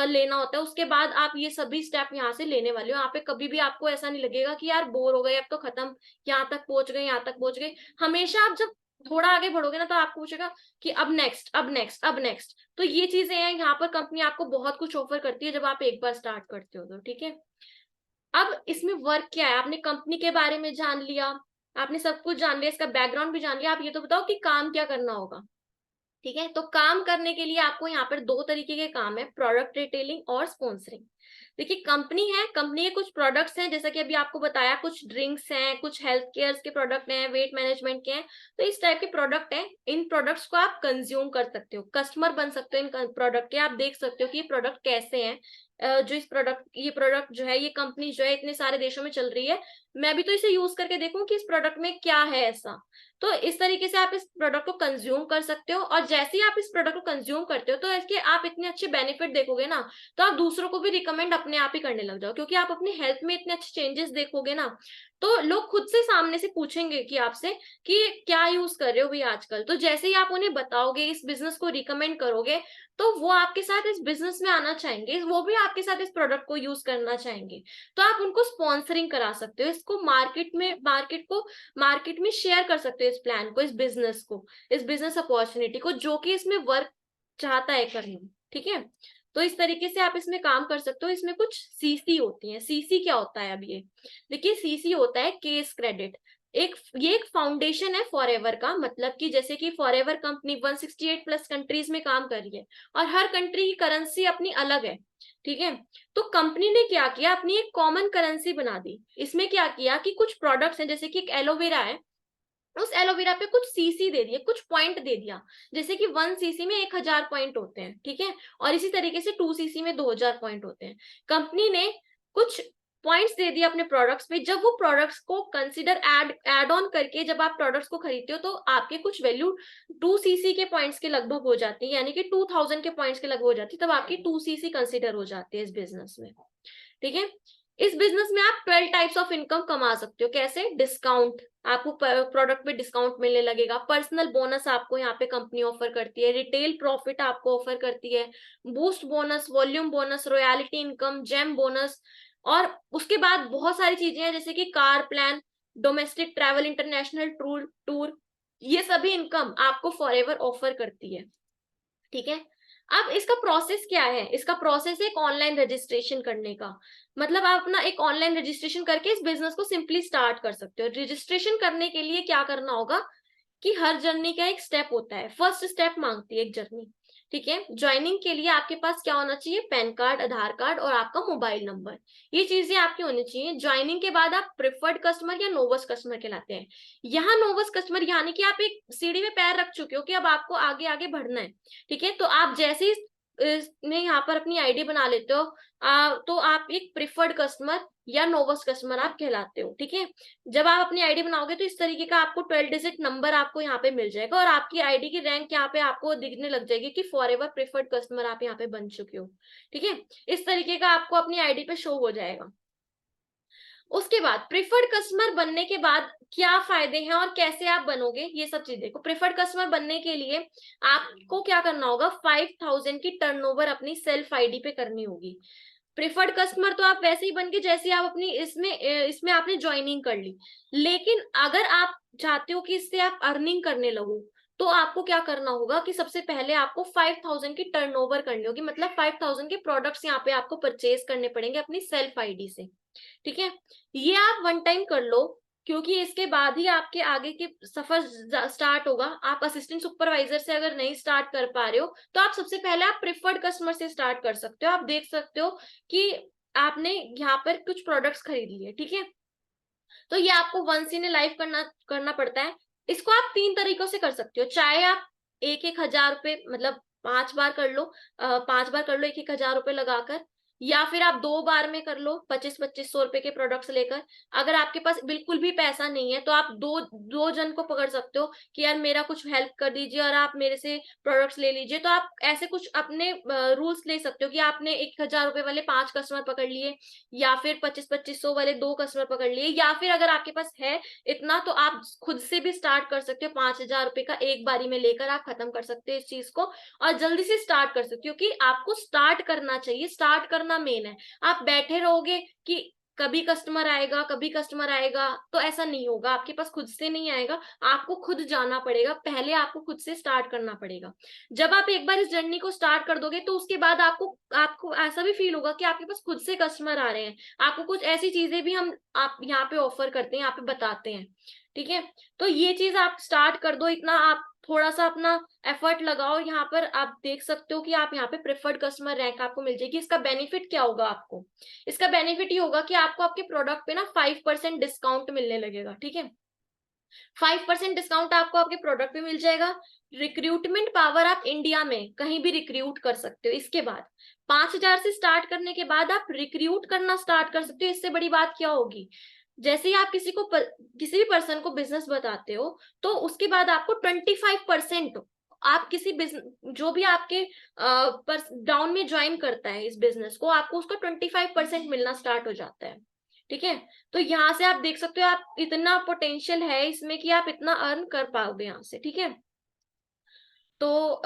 लेना होता है, उसके बाद आप ये सभी स्टेप यहाँ से लेने वाले हो। यहाँ पे कभी भी आपको ऐसा नहीं लगेगा कि यार बोर हो गए, अब तो खत्म, यहाँ तक पहुंच गए, यहाँ तक पहुंच गए। हमेशा आप जब थोड़ा आगे बढ़ोगे ना तो आपको पूछेगा कि अब नेक्स्ट, अब नेक्स्ट, अब नेक्स्ट। तो ये चीजें हैं, यहाँ पर कंपनी आपको बहुत कुछ ऑफर करती है जब आप एक बार स्टार्ट करते हो तो, ठीक है। अब इसमें वर्क क्या है, आपने कंपनी के बारे में जान लिया, आपने सब कुछ जान लिया, इसका बैकग्राउंड भी जान लिया, आप ये तो बताओ कि काम क्या करना होगा, ठीक है। तो काम करने के लिए आपको यहाँ पर दो तरीके के काम है, प्रोडक्ट रिटेलिंग और स्पॉन्सरिंग। देखिए, कंपनी है, कंपनी के कुछ प्रोडक्ट्स हैं, जैसा कि अभी आपको बताया, कुछ ड्रिंक्स हैं, कुछ हेल्थ केयर के प्रोडक्ट हैं, वेट मैनेजमेंट के हैं, तो इस टाइप के प्रोडक्ट हैं। इन प्रोडक्ट्स को आप कंज्यूम कर सकते हो, कस्टमर बन सकते हो इन प्रोडक्ट के। आप देख सकते हो कि ये प्रोडक्ट कैसे हैं, जो इस प्रोडक्ट, ये प्रोडक्ट जो है, ये कंपनी जो है इतने सारे देशों में चल रही है, मैं भी तो इसे यूज करके देखूं कि इस प्रोडक्ट में क्या है ऐसा। तो इस तरीके से आप इस प्रोडक्ट को कंज्यूम कर सकते हो, और जैसे ही आप इस प्रोडक्ट को कंज्यूम करते हो तो इसके आप इतने अच्छे बेनिफिट देखोगे ना, तो आप दूसरों को भी रिकमेंड अपने आप ही करने लग जाओ, क्योंकि आप अपनी हेल्थ में इतने अच्छे चेंजेस देखोगे ना, तो लोग खुद से सामने से पूछेंगे कि आपसे कि क्या यूज कर रहे हो भाई आजकल। तो जैसे ही आप उन्हें बताओगे, इस बिजनेस को रिकमेंड करोगे, तो वो आपके साथ इस बिजनेस में आना चाहेंगे, वो भी आपके साथ इस प्रोडक्ट को यूज करना चाहेंगे। तो आप उनको स्पॉन्सरिंग करा सकते हो, इसको मार्केट में शेयर कर सकते हो, इस प्लान को, इस बिजनेस को, इस बिजनेस अपॉर्चुनिटी को, जो कि इसमें वर्क चाहता है करना, ठीक है। तो इस तरीके से आप इसमें काम कर सकते हो। इसमें कुछ सीसी होती है। सीसी क्या होता है, अब ये देखिए, सीसी होता है केस क्रेडिट। ये एक फाउंडेशन है फॉरएवर का, मतलब कि जैसे कि फॉरएवर कंपनी 168 प्लस कंट्रीज में काम कर रही है, और हर कंट्री की करेंसी अपनी अलग है, ठीक है। तो कंपनी ने क्या किया, अपनी एक कॉमन करेंसी बना दी। इसमें क्या किया कि कुछ प्रोडक्ट्स हैं, जैसे कि एक एलोवेरा है, उस एलोवेरा पे कुछ सीसी दे दिए, कुछ पॉइंट दे दिया, जैसे कि 1 सीसी में 1000 पॉइंट होते हैं, ठीक है, और इसी तरीके से 2 सीसी में 2000 पॉइंट होते हैं। कंपनी ने कुछ पॉइंट्स दे दिए अपने प्रोडक्ट्स पे। जब वो प्रोडक्ट्स को कंसीडर ऐड ऑन करके जब आप प्रोडक्ट्स को खरीदते हो, तो आपके कुछ वैल्यू 2 सीसी के पॉइंट्स के लगभग हो जाती है, यानी कि 2000 के पॉइंट्स के लगभग हो जाती है, तब आपकी 2 सीसी कंसीडर हो जाती है इस बिजनेस में, ठीक है। इस बिजनेस में आप 12 टाइप्स ऑफ इनकम कमा सकते हो। कैसे? डिस्काउंट, आपको प्रोडक्ट पे डिस्काउंट मिलने लगेगा। पर्सनल बोनस आपको यहाँ पे कंपनी ऑफर करती है। रिटेल प्रॉफिट आपको ऑफर करती है। Boost bonus, volume bonus, royalty income, gem bonus, और उसके बाद बहुत सारी चीजें हैं, जैसे कि car plan, domestic travel, international tour, ये सभी इनकम आपको फॉरएवर ऑफर करती है, ठीक है। अब इसका प्रोसेस क्या है? इसका प्रोसेस है एक ऑनलाइन रजिस्ट्रेशन करने का। मतलब आप अपना एक ऑनलाइन रजिस्ट्रेशन करके इस बिजनेस को सिंपली स्टार्ट कर सकते हो। रजिस्ट्रेशन करने के लिए क्या करना होगा कि हर जर्नी का एक स्टेप होता है। फर्स्ट स्टेप मांगती है एक जर्नी। ठीक है। ज्वाइनिंग के लिए आपके पास क्या होना चाहिए, पैन कार्ड, आधार कार्ड और आपका मोबाइल नंबर, ये चीजें आपकी होनी चाहिए। ज्वाइनिंग के बाद आप प्रेफर्ड कस्टमर या नोवस कस्टमर कहलाते हैं। यहाँ नोवस कस्टमर यानी कि आप एक सीढ़ी में पैर रख चुके हो कि अब आपको आगे आगे बढ़ना है। ठीक है, तो आप जैसे ही इसमें यहाँ पर अपनी आईडी बना लेते हो, तो आप एक प्रिफर्ड कस्टमर या नोवस कस्टमर आप कहलाते हो। ठीक है, जब आप अपनी आईडी बनाओगे तो इस तरीके का आपको 12 डिजिट नंबर आपको यहाँ पे मिल जाएगा और आपकी आईडी की रैंक यहाँ पे आपको दिखने लग जाएगी कि फॉरएवर प्रेफर्ड कस्टमर आप यहाँ पे बन चुके हो। ठीक है, इस तरीके का आपको अपनी आईडी पे शो हो जाएगा। उसके बाद प्रेफर्ड कस्टमर बनने के बाद क्या फायदे हैं और कैसे आप बनोगे, ये सब चीज देखो। प्रेफर्ड कस्टमर बनने के लिए आपको क्या करना होगा, 5000 की टर्नओवर अपनी सेल्फ आईडी पे करनी होगी। प्रेफर्ड कस्टमर तो आप वैसे ही बन के जैसे आप अपनी इसमें आपने ज्वाइनिंग कर ली, लेकिन अगर आप चाहते हो कि इससे आप अर्निंग करने लगो, तो आपको क्या करना होगा कि सबसे पहले आपको 5000 की टर्नओवर करनी होगी, मतलब 5000 के प्रोडक्ट्स यहाँ पे आपको परचेज करने पड़ेंगे अपनी सेल्फ आईडी से। ठीक है, ये आप वन टाइम कर लो, क्योंकि इसके बाद ही आपके आगे के सफर स्टार्ट होगा। आप असिस्टेंट सुपरवाइजर से अगर नहीं स्टार्ट कर पा रहे हो, तो आप सबसे पहले आप प्रेफर्ड कस्टमर से स्टार्ट कर सकते हो। आप देख सकते हो कि आपने यहाँ पर कुछ प्रोडक्ट्स खरीद लिए, ठीक है, तो ये आपको वंस इन लाइफ करना पड़ता है। इसको आप 3 तरीकों से कर सकते हो, चाहे आप 1,000 रुपए मतलब 5 बार कर लो, 5 बार कर लो 1,000 रुपए लगाकर, या फिर आप 2 बार में कर लो 25-2500 रुपए के प्रोडक्ट्स लेकर। अगर आपके पास बिल्कुल भी पैसा नहीं है, तो आप दो जन को पकड़ सकते हो कि यार मेरा कुछ हेल्प कर दीजिए और आप मेरे से प्रोडक्ट्स ले लीजिए। तो आप ऐसे कुछ अपने रूल्स ले सकते हो कि आपने 1,000 रुपए वाले 5 कस्टमर पकड़ लिए, या फिर 25-2500 वाले 2 कस्टमर पकड़ लिए, या फिर अगर आपके पास है इतना तो आप खुद से भी स्टार्ट कर सकते हो। 5,000 रुपए का एक बारी में लेकर आप खत्म कर सकते हो इस चीज को, और जल्दी से स्टार्ट कर सकते हो, क्योंकि आपको स्टार्ट करना चाहिए, स्टार्ट करना मेन है। आप बैठे रहोगे कि कभी कस्टमर आएगा कभी कस्टमर आएगा, तो ऐसा नहीं होगा, आपके पास खुद से नहीं आएगा, आपको खुद जाना पड़ेगा, पहले आपको खुद से स्टार्ट करना पड़ेगा। जब आप एक बार इस जर्नी को स्टार्ट कर दोगे, तो उसके बाद आपको आपको ऐसा भी फील होगा कि आपके पास खुद से कस्टमर आ रहे हैं। आपको कुछ ऐसी चीजें भी हम आप यहाँ पे ऑफर करते हैं, यहाँ पे बताते हैं। ठीक है, तो ये चीज आप स्टार्ट कर दो, इतना आप थोड़ा सा अपना एफर्ट लगाओ। यहाँ पर आप देख सकते हो कि आप यहाँ पे प्रेफर्ड कस्टमर रैंक आपको मिल जाएगी। इसका बेनिफिट क्या होगा आपको, इसका बेनिफिट ये होगा कि आपको आपके प्रोडक्ट पे ना 5% डिस्काउंट मिलने लगेगा। ठीक है, 5% डिस्काउंट आपको आपके प्रोडक्ट पे मिल जाएगा। रिक्रूटमेंट पावर आप इंडिया में कहीं भी रिक्रूट कर सकते हो। इसके बाद 5,000 से स्टार्ट करने के बाद आप रिक्रूट करना स्टार्ट कर सकते हो। इससे बड़ी बात क्या होगी, जैसे ही आप किसी भी पर्सन को बिजनेस बताते हो, तो उसके बाद आपको 25% आप किसी बिजनेस जो भी आपके डाउन में ज्वाइन करता है इस बिजनेस को, आपको उसका 25% मिलना स्टार्ट हो जाता है। ठीक है, तो यहाँ से आप देख सकते हो आप इतना पोटेंशियल है इसमें कि आप इतना अर्न कर पाओगे यहाँ से। ठीक है, तो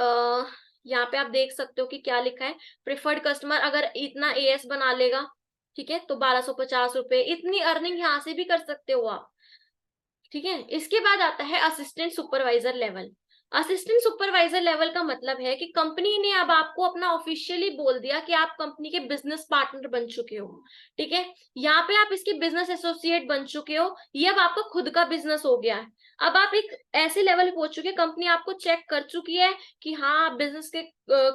यहाँ पे आप देख सकते हो कि क्या लिखा है, प्रिफर्ड कस्टमर अगर इतना एएस बना लेगा, ठीक है, तो 1250 रुपए इतनी अर्निंग यहाँ से भी कर सकते हो आप। ठीक है, इसके बाद आता है assistant supervisor level. Assistant supervisor level का मतलब है कि कंपनी ने अब आपको अपना ऑफिशियली बोल दिया कि आप कंपनी के बिजनेस पार्टनर बन चुके हो। ठीक है, यहाँ पे आप इसके बिजनेस एसोसिएट बन चुके हो, ये अब आपका खुद का बिजनेस हो गया है। अब आप एक ऐसे लेवल पे पहुंच चुके हैं, कंपनी आपको चेक कर चुकी है कि हाँ आप बिजनेस के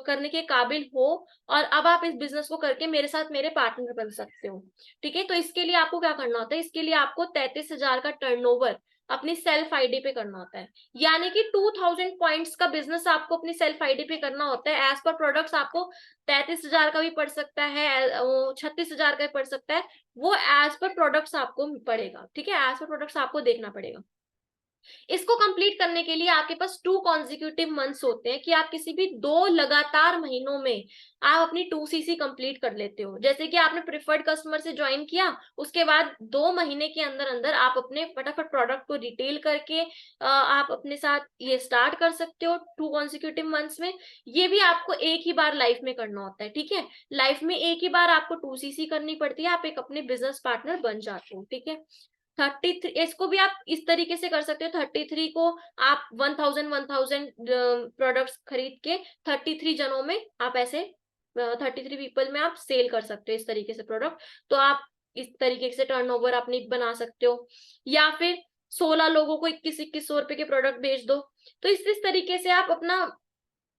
करने के काबिल हो, और अब आप इस बिजनेस को करके मेरे साथ मेरे पार्टनर बन सकते हो। ठीक है, तो इसके लिए आपको क्या करना होता है, इसके लिए आपको 33,000 का टर्नओवर अपनी सेल्फ आईडी पे करना होता है, यानी कि 2000 पॉइंट्स का बिजनेस आपको अपनी सेल्फ आईडी पे करना होता है। एज पर प्रोडक्ट्स आपको 33,000 का भी पड़ सकता है, 36,000 का भी पड़ सकता है, वो एज पर प्रोडक्ट्स आपको पड़ेगा। ठीक है, एज पर प्रोडक्ट्स आपको देखना पड़ेगा। इसको कंप्लीट करने के लिए आपके पास 2 कॉन्जिक्यूटिव मंथ्स होते हैं कि आप किसी भी 2 लगातार महीनों में आप अपनी 2CC कंप्लीट कर लेते हो। जैसे कि आपने प्रेफर्ड कस्टमर से ज्वाइन किया, उसके बाद 2 महीने के अंदर अंदर आप अपने फटाफट प्रोडक्ट को रिटेल करके आप अपने साथ ये स्टार्ट कर सकते हो 2 कॉन्जिक्यूटिव मंथ्स में। ये भी आपको एक ही बार लाइफ में करना होता है। ठीक है, लाइफ में एक ही बार आपको 2CC करनी पड़ती है, आप एक अपने बिजनेस पार्टनर बन जाते हो। ठीक है, 33 इसको भी आप इस तरीके से कर सकते हो। 33 को आप 1000 प्रोडक्ट्स खरीद के 33 जनों में आप ऐसे 33 पीपल में आप सेल कर सकते हो इस तरीके से प्रोडक्ट। तो आप इस तरीके से टर्नओवर अपनी बना सकते हो, या फिर 16 लोगों को 21-2100 रुपए के प्रोडक्ट बेच दो। तो इस तरीके से आप अपना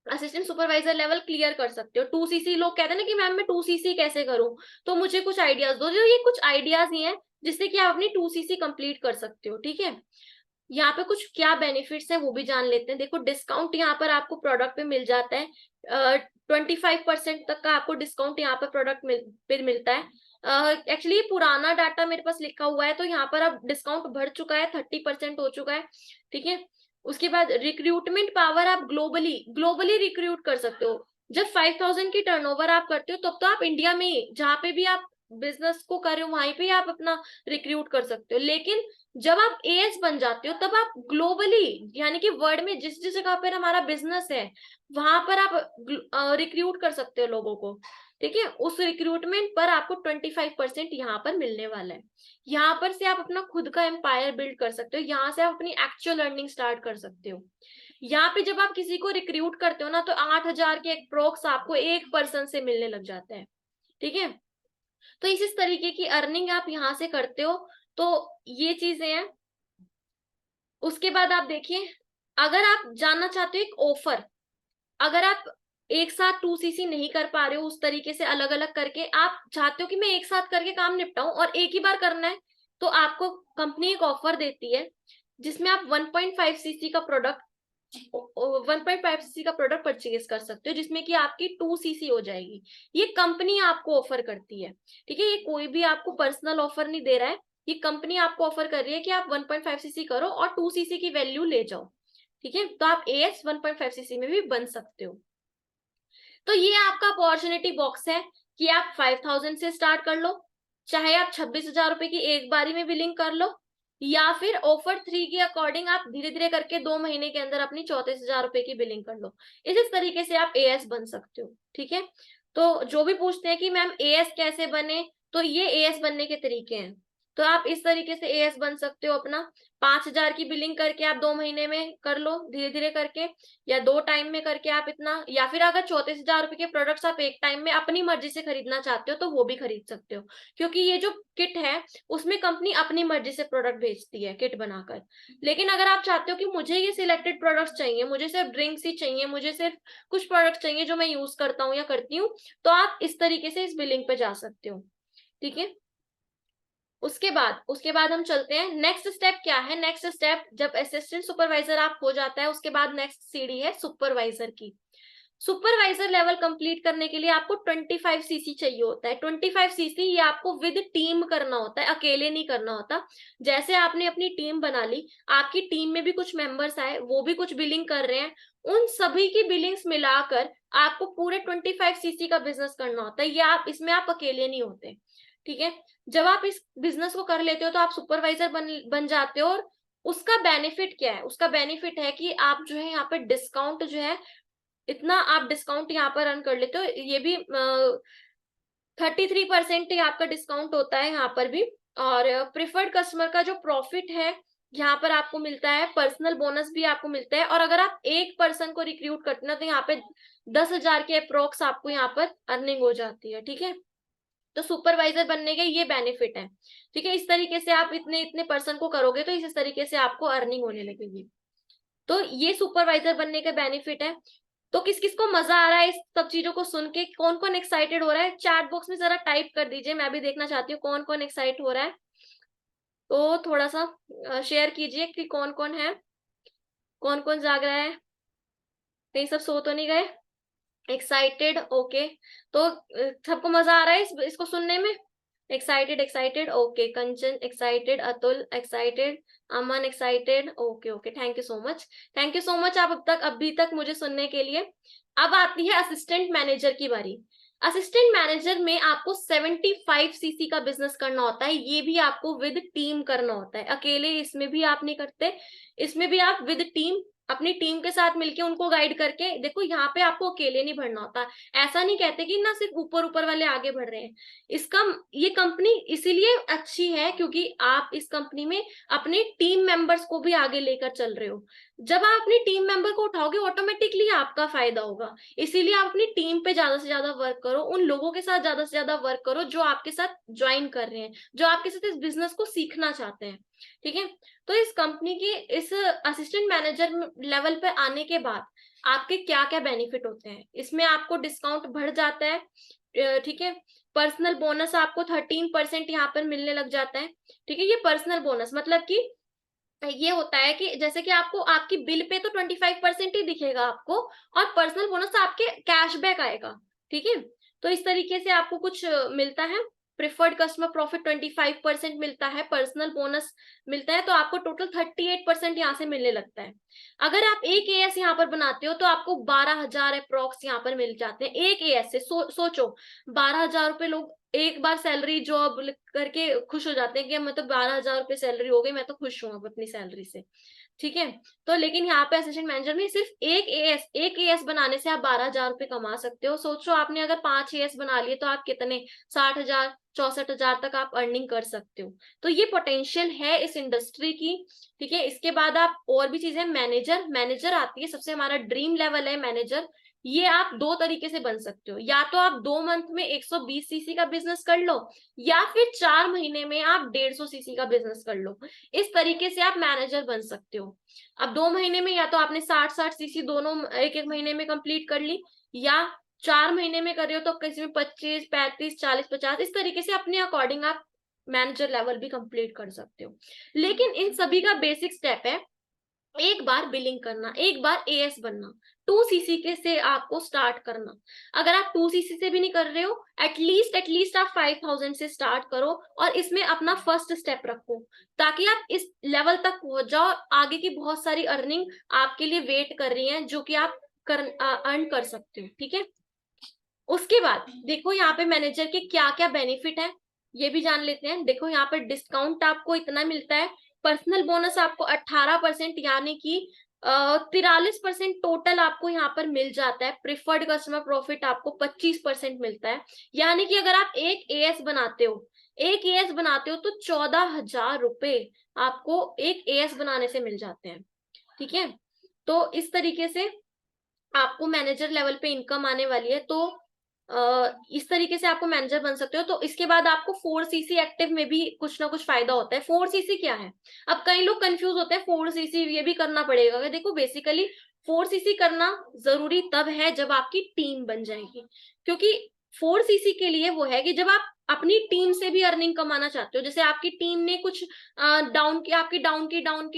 असिस्टेंट सुपरवाइजर लेवल क्लियर कर सकते हो। 2cc लोग कहते हैं ना कि मैम मैं 2cc कैसे करूं, तो मुझे कुछ आइडियाज दो। जो ये कुछ आइडियाज ही हैं जिससे कि आप अपनी 2cc कंप्लीट कर सकते हो, ठीक है। यहाँ पे कुछ क्या बेनिफिट्स है वो भी जान लेते हैं। देखो डिस्काउंट यहाँ पर आपको प्रोडक्ट पे मिल जाता है, 25% तक का आपको डिस्काउंट यहाँ पर प्रोडक्ट पे मिलता है। एक्चुअली पुराना डाटा मेरे पास लिखा हुआ है, तो यहाँ पर अब डिस्काउंट बढ़ चुका है, 30% हो चुका है, ठीक है। उसके बाद रिक्रूटमेंट पावर, आप ग्लोबली ग्लोबली रिक्रूट कर सकते हो। जब 5000 की टर्नओवर आप करते हो तब तो आप इंडिया में ही जहाँ पे भी आप बिजनेस को कर रहे हो वहीं पे ही आप अपना रिक्रूट कर सकते हो। लेकिन जब आप एएस बन जाते हो तब आप ग्लोबली, यानी कि वर्ल्ड में जिस जिस जगह पर हमारा बिजनेस है वहां पर आप रिक्रूट कर सकते हो लोगों को, ठीक है। उस रिक्रूटमेंट पर आपको 25% यहाँ पर मिलने वाला है। यहाँ पर से आप अपना खुद का एम्पायर बिल्ड कर सकते हो, यहाँ से आप अपनी एक्चुअल अर्निंग स्टार्ट कर सकते हो। यहाँ पे जब आप किसी को रिक्रूट करते हो ना, तो 8000 के अप्रोक्स आपको एक पर्सन से मिलने लग जाता है, ठीक है। तो इस तरीके की अर्निंग आप यहाँ से करते हो। तो ये चीजें हैं। उसके बाद आप देखिए, अगर आप जानना चाहते हो एक ऑफर, अगर आप एक साथ 2cc नहीं कर पा रहे हो उस तरीके से अलग अलग करके, आप चाहते हो कि मैं एक साथ करके काम निपटाऊं और एक ही बार करना है, तो आपको कंपनी एक ऑफर देती है जिसमें आप 1.5cc का प्रोडक्ट 1.5cc का प्रोडक्ट परचेज कर सकते हो, जिसमें कि आपकी 2cc हो जाएगी। ये कंपनी आपको ऑफर करती है, ठीक है। ये कोई भी आपको पर्सनल ऑफर नहीं दे रहा है, ये कंपनी आपको ऑफर कर रही है कि आप 1.5cc करो और 2cc की वैल्यू ले जाओ, ठीक है। तो आप एएस 1.5cc में भी बन सकते हो। तो ये आपका अपॉर्चुनिटी बॉक्स है कि आप 5000 से स्टार्ट कर लो, चाहे आप 26,000 रुपए की एक बारी में बिलिंग कर लो, या फिर ऑफर 3 के अकॉर्डिंग आप धीरे धीरे करके 2 महीने के अंदर अपनी 34,000 रुपए की बिलिंग कर लो। इस तरीके से आप एएस बन सकते हो, ठीक है। तो जो भी पूछते हैं कि मैम एएस कैसे बने, तो ये एएस बनने के तरीके हैं। तो आप इस तरीके से एएस बन सकते हो अपना। 5000 की बिलिंग करके आप 2 महीने में कर लो धीरे धीरे करके, या 2 टाइम में करके आप इतना, या फिर अगर 34,000 रुपए के प्रोडक्ट्स आप एक टाइम में अपनी मर्जी से खरीदना चाहते हो तो वो भी खरीद सकते हो, क्योंकि ये जो किट है उसमें कंपनी अपनी मर्जी से प्रोडक्ट भेजती है किट बनाकर। लेकिन अगर आप चाहते हो कि मुझे ये सिलेक्टेड प्रोडक्ट्स चाहिए, मुझे सिर्फ ड्रिंक्स ही चाहिए, मुझे सिर्फ कुछ प्रोडक्ट्स चाहिए जो मैं यूज करता हूँ या करती हूँ, तो आप इस तरीके से इस बिलिंग पे जा सकते हो, ठीक है। उसके बाद हम चलते हैं नेक्स्ट स्टेप क्या है। नेक्स्ट स्टेप, जब असिस्टेंट सुपरवाइजर आप हो जाता है उसके बाद नेक्स्ट सीढ़ी है सुपरवाइजर की। सुपरवाइजर लेवल कंप्लीट करने के लिए आपको 25cc चाहिए होता है। 25cc ये आपको विद टीम करना होता है, अकेले नहीं करना होता। जैसे आपने अपनी टीम बना ली, आपकी टीम में भी कुछ मेंबर्स आए, वो भी कुछ बिलिंग कर रहे हैं, उन सभी की बिलिंग्स मिलाकर आपको पूरे 25cc का बिजनेस करना होता है। ये आप इसमें आप अकेले नहीं होते, ठीक है। जब आप इस बिजनेस को कर लेते हो तो आप सुपरवाइजर बन जाते हो। और उसका बेनिफिट क्या है? उसका बेनिफिट है कि आप जो है यहाँ पे डिस्काउंट जो है, इतना आप डिस्काउंट यहाँ पर अर्न कर लेते हो। ये भी 33% ही आपका डिस्काउंट होता है यहाँ पर भी। और प्रिफर्ड कस्टमर का जो प्रॉफिट है यहाँ पर आपको मिलता है, पर्सनल बोनस भी आपको मिलता है। और अगर आप एक पर्सन को रिक्रूट करते हैं तो यहाँ पे 10,000 के अप्रोक्स आपको यहाँ पर अर्निंग हो जाती है, ठीक है। तो सुपरवाइजर बनने के ये बेनिफिट है, ठीक है। इस तरीके से आप इतने इतने पर्सन को करोगे तो इस तरीके से आपको अर्निंग होने लगेगी। तो ये सुपरवाइजर बनने का बेनिफिट है। तो किस किस को मजा आ रहा है इस सब चीजों को सुन के, कौन कौन एक्साइटेड हो रहा है, चैट बॉक्स में जरा टाइप कर दीजिए, मैं भी देखना चाहती हूँ कौन कौन एक्साइट हो रहा है। तो थोड़ा सा शेयर कीजिए कि कौन कौन है, कौन कौन जाग रहा है, कहीं सब सो तो नहीं गए। Excited, okay. तो सबको मजा आ रहा है इसको सुनने में। Excited excited, okay. Kanchan excited, Atul excited, Aman excited, okay okay. Thank you so much, thank you so much आप अभी तक मुझे सुनने के लिए। अब आती है असिस्टेंट मैनेजर की बारी। असिस्टेंट मैनेजर में आपको 75cc का बिजनेस करना होता है। ये भी आपको विद टीम करना होता है, अकेले इसमें भी आप नहीं करते। इसमें भी आप विद टीम, अपनी टीम के साथ मिलके उनको गाइड करके, देखो यहाँ पे आपको अकेले नहीं बढ़ना होता। ऐसा नहीं कहते कि ना सिर्फ ऊपर ऊपर वाले आगे बढ़ रहे हैं। इसका ये कंपनी इसीलिए अच्छी है क्योंकि आप इस कंपनी में अपने टीम मेंबर्स को भी आगे लेकर चल रहे हो। जब आप अपनी टीम मेंबर को उठाओगे ऑटोमेटिकली आपका फायदा होगा। इसीलिए आप अपनी टीम पे ज्यादा से ज्यादा वर्क करो, उन लोगों के साथ ज्यादा से ज्यादा वर्क करो जो आपके साथ ज्वाइन कर रहे हैं, जो आपके साथ इस बिजनेस को सीखना चाहते हैं। ठीक है, तो इस कंपनी की इस असिस्टेंट मैनेजर लेवल पे आने के बाद आपके क्या क्या बेनिफिट होते हैं, इसमें आपको डिस्काउंट बढ़ जाता है। ठीक है, पर्सनल बोनस आपको 13% यहाँ पर मिलने लग जाता है। ठीक है, ये पर्सनल बोनस मतलब कि ये होता है कि जैसे कि आपको आपकी बिल पे तो 25% ही दिखेगा आपको, और पर्सनल बोनस आपके कैशबैक आएगा। ठीक है, तो इस तरीके से आपको कुछ मिलता है। प्रिफर्ड कस्टमर प्रॉफिट 25% मिलता है, पर्सनल बोनस मिलता है, तो आपको टोटल 38% यहाँ से मिलने लगता है। अगर आप एक एएस यहाँ पर बनाते हो तो आपको 12,000 अप्रोक्स यहाँ पर मिल जाते हैं एक एएस से। सोचो 12,000 रुपए लोग एक बार सैलरी जॉब करके खुश हो जाते हैं कि मतलब 12,000 रुपए सैलरी हो गई, मैं तो खुश हूँ अब अपनी सैलरी से। ठीक है, तो लेकिन यहाँ पे असिस्टेंट मैनेजर में सिर्फ एक एएस बनाने से आप 12,000 रुपए कमा सकते हो। सोचो आपने अगर 5 एएस बना लिए तो आप कितने 60,000 64,000 तक आप अर्निंग कर सकते हो। तो ये पोटेंशियल है इस इंडस्ट्री की। ठीक है, इसके बाद आप और भी चीजें, मैनेजर मैनेजर आती है, सबसे हमारा ड्रीम लेवल है मैनेजर। ये आप दो तरीके से बन सकते हो, या तो आप 2 मंथ में 120 सीसी का बिजनेस कर लो, या फिर 4 महीने में आप 150 सीसी का बिजनेस कर लो। इस तरीके से आप मैनेजर बन सकते हो। अब 2 महीने में या तो आपने 60-60 सीसी दोनों एक एक महीने में कंप्लीट कर ली, या 4 महीने में कर रहे हो तो किसी में 25 35 40 50, इस तरीके से अपने अकॉर्डिंग आप मैनेजर लेवल भी कंप्लीट कर सकते हो। लेकिन इन सभी का बेसिक स्टेप है एक बार बिलिंग करना, एक बार एएस बनना, 2 सीसी के से आपको स्टार्ट करना। अगर आप 2 सीसी से भी नहीं कर रहे हो, एटलीस्ट आप 5,000 से स्टार्ट करो और इसमें अपना फर्स्ट स्टेप रखो, ताकि आप इस लेवल तक पहुंच जाओ। आगे की बहुत सारी अर्निंग आपके लिए वेट कर रही है जो कि आप अर्न कर सकते हो। ठीक है, उसके बाद देखो यहाँ पे मैनेजर के क्या क्या बेनिफिट है, ये भी जान लेते हैं। देखो यहाँ पे डिस्काउंट आपको इतना मिलता है, पर्सनल बोनस आपको 18% यानी कि 43% टोटल आपको यहाँ पर मिल जाता है। प्रिफर्ड कस्टमर प्रॉफिट आपको 25% मिलता है, यानी कि अगर आप एक एएस बनाते हो, एक एएस बनाते हो तो 14,000 रुपए आपको एक एएस बनाने से मिल जाते हैं। ठीक है, तो इस तरीके से आपको मैनेजर लेवल पे इनकम आने वाली है। तो इस तरीके से आपको मैनेजर बन सकते हो। तो इसके बाद आपको 4 सीसी एक्टिव में भी कुछ ना कुछ फायदा होता है। 4 सीसी क्या है, अब कई लोग कंफ्यूज होते हैं 4 सीसी ये भी करना पड़ेगा। देखो बेसिकली 4 सीसी करना जरूरी तब है जब आपकी टीम बन जाएगी, क्योंकि 4 सीसी के लिए वो है कि जब आप अपनी टीम से भी अर्निंग कमाना चाहते हो, जैसे आपकी टीम ने कुछ आपकी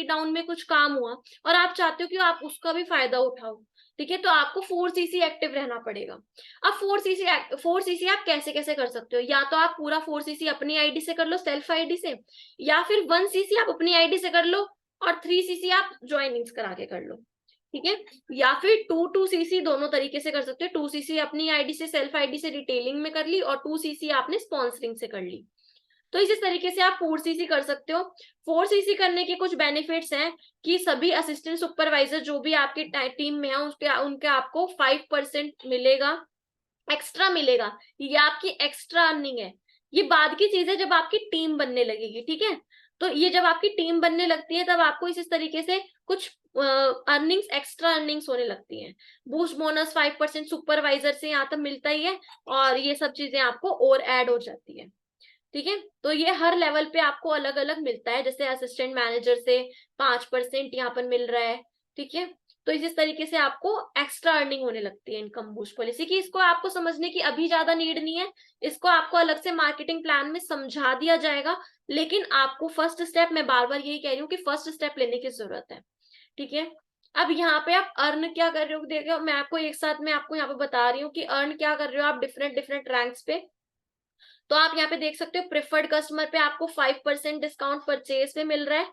डाउन में कुछ काम हुआ और आप चाहते हो कि आप उसका भी फायदा उठाओ। ठीक है, तो आपको 4 सीसी एक्टिव रहना पड़ेगा। अब 4 सीसी आप कैसे कैसे कर सकते हो, या तो आप पूरा 4 सीसी अपनी आईडी से कर लो, सेल्फ आईडी से, या फिर 1 सीसी आप अपनी आईडी से कर लो और 3 सीसी आप ज्वाइनिंग्स करा के कर लो। ठीक है, या फिर 2-2 सीसी दोनों तरीके से कर सकते हो। 2 सीसी अपनी आईडी से सेल्फ आईडी से रिटेलिंग में कर ली, और 2 सीसी आपने स्पॉन्सरिंग से कर ली। तो इसी तरीके से आप 4 सीसी कर सकते हो। 4 सीसी करने के कुछ बेनिफिट्स हैं कि सभी असिस्टेंट सुपरवाइजर जो भी आपकी टीम में है उनके आपको 5% मिलेगा, एक्स्ट्रा मिलेगा। ये आपकी एक्स्ट्रा अर्निंग है, ये बाद की चीज है जब आपकी टीम बनने लगेगी। ठीक है, तो ये जब आपकी टीम बनने लगती है तब आपको इस तरीके से कुछ अर्निंग्स, एक्स्ट्रा अर्निंग्स होने लगती हैं। बूस्ट बोनस 5% सुपरवाइजर से यहाँ तक मिलता ही है, और ये सब चीजें आपको और ऐड हो जाती है। ठीक है, तो ये हर लेवल पे आपको अलग अलग मिलता है। जैसे असिस्टेंट मैनेजर से 5% यहाँ पर मिल रहा है। ठीक है, तो इस तरीके से आपको एक्स्ट्रा अर्निंग होने लगती है इनकम बूस्ट पॉलिसी की। इसको आपको समझने की अभी ज्यादा नीड नहीं है, इसको आपको अलग से मार्केटिंग प्लान में समझा दिया जाएगा। लेकिन आपको फर्स्ट स्टेप, मैं बार बार यही कह रही हूँ कि फर्स्ट स्टेप लेने की जरूरत है। ठीक है, अब यहाँ पे आप अर्न क्या कर रहे हो, देखो मैं आपको एक साथ में आपको यहाँ पे बता रही हूँ कि अर्न क्या कर रहे हो आप डिफरेंट डिफरेंट रैंक्स पे। तो आप यहाँ पे देख सकते हो प्रेफर्ड कस्टमर पे आपको 5% डिस्काउंट परचेज पे मिल रहा है।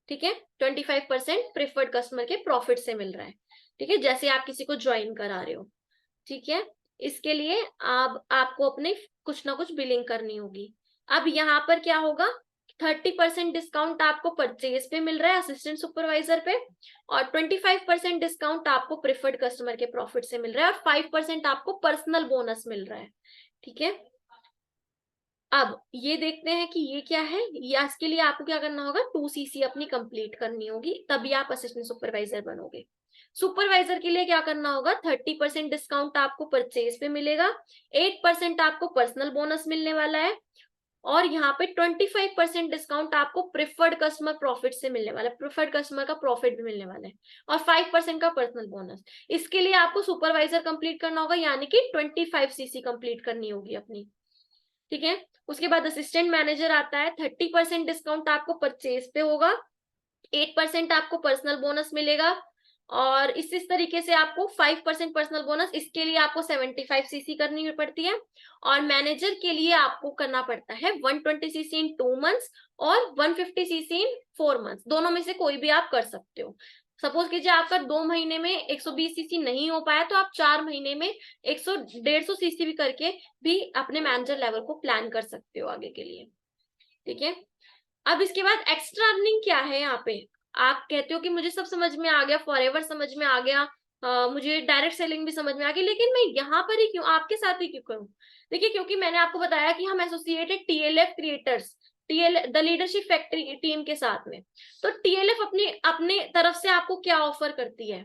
ठीक है, 25% प्रेफर्ड कस्टमर के प्रॉफिट से मिल रहा है। ठीक है, जैसे आप किसी को ज्वाइन करा रहे हो। ठीक है, इसके लिए आपको अपने कुछ ना कुछ बिलिंग करनी होगी। अब यहाँ पर क्या होगा, 30% डिस्काउंट आपको परचेज पे मिल रहा है असिस्टेंट सुपरवाइजर पे, और 25% डिस्काउंट आपको प्रेफर्ड कस्टमर के प्रॉफिट से मिल रहा है, और 5% आपको पर्सनल बोनस मिल रहा है। ठीक है, अब ये देखते हैं कि ये क्या है। या इसके लिए आपको क्या करना होगा, 2 CC अपनी कंप्लीट करनी होगी, तभी आप असिस्टेंट सुपरवाइजर बनोगे। सुपरवाइजर के लिए क्या करना होगा, 30% डिस्काउंट आपको परचेज पे मिलेगा, 8% आपको पर्सनल बोनस मिलने वाला है, और यहाँ पे 25% डिस्काउंट आपको प्रिफर्ड कस्टमर प्रॉफिट से मिलने वाला है, प्रिफर्ड कस्टमर का प्रॉफिट भी मिलने वाला है, और 5% का पर्सनल बोनस। इसके लिए आपको सुपरवाइजर कंप्लीट करना होगा, यानी कि 25 CC कंप्लीट करनी होगी अपनी, ठीक है। उसके बाद असिस्टेंट मैनेजर आता है, 30% डिस्काउंट आपको परचेज पे होगा, 8% आपको पर्सनल बोनस मिलेगा, और इस तरीके से आपको 5% पर्सनल बोनस। इसके लिए आपको 75 CC करनी पड़ती है, और मैनेजर के लिए आपको करना पड़ता है 120 CC इन 2 मंथ्स और 150 CC इन 4 मंथ्स, दोनों में से कोई भी आप कर सकते हो। सपोज कीजिए आपका 2 महीने में 120 CC नहीं हो पाया, तो आप 4 महीने में 150 CC भी करके भी अपने मैनेजर लेवल को प्लान कर सकते हो आगे के लिए, ठीक है। अब इसके बाद एक्स्ट्रा अर्निंग क्या है यहाँ पे। आप कहते हो कि मुझे सब समझ में आ गया, फॉरएवर समझ में आ गया, मुझे डायरेक्ट सेलिंग भी समझ में आ गई, लेकिन मैं यहाँ पर ही क्यों, आपके साथ ही क्यों करूँ। देखिए, क्योंकि मैंने आपको बताया कि हम associated TLF creators, the leadership factory team के साथ में। तो TLF अपने अपने तरफ से आपको क्या ऑफर करती है,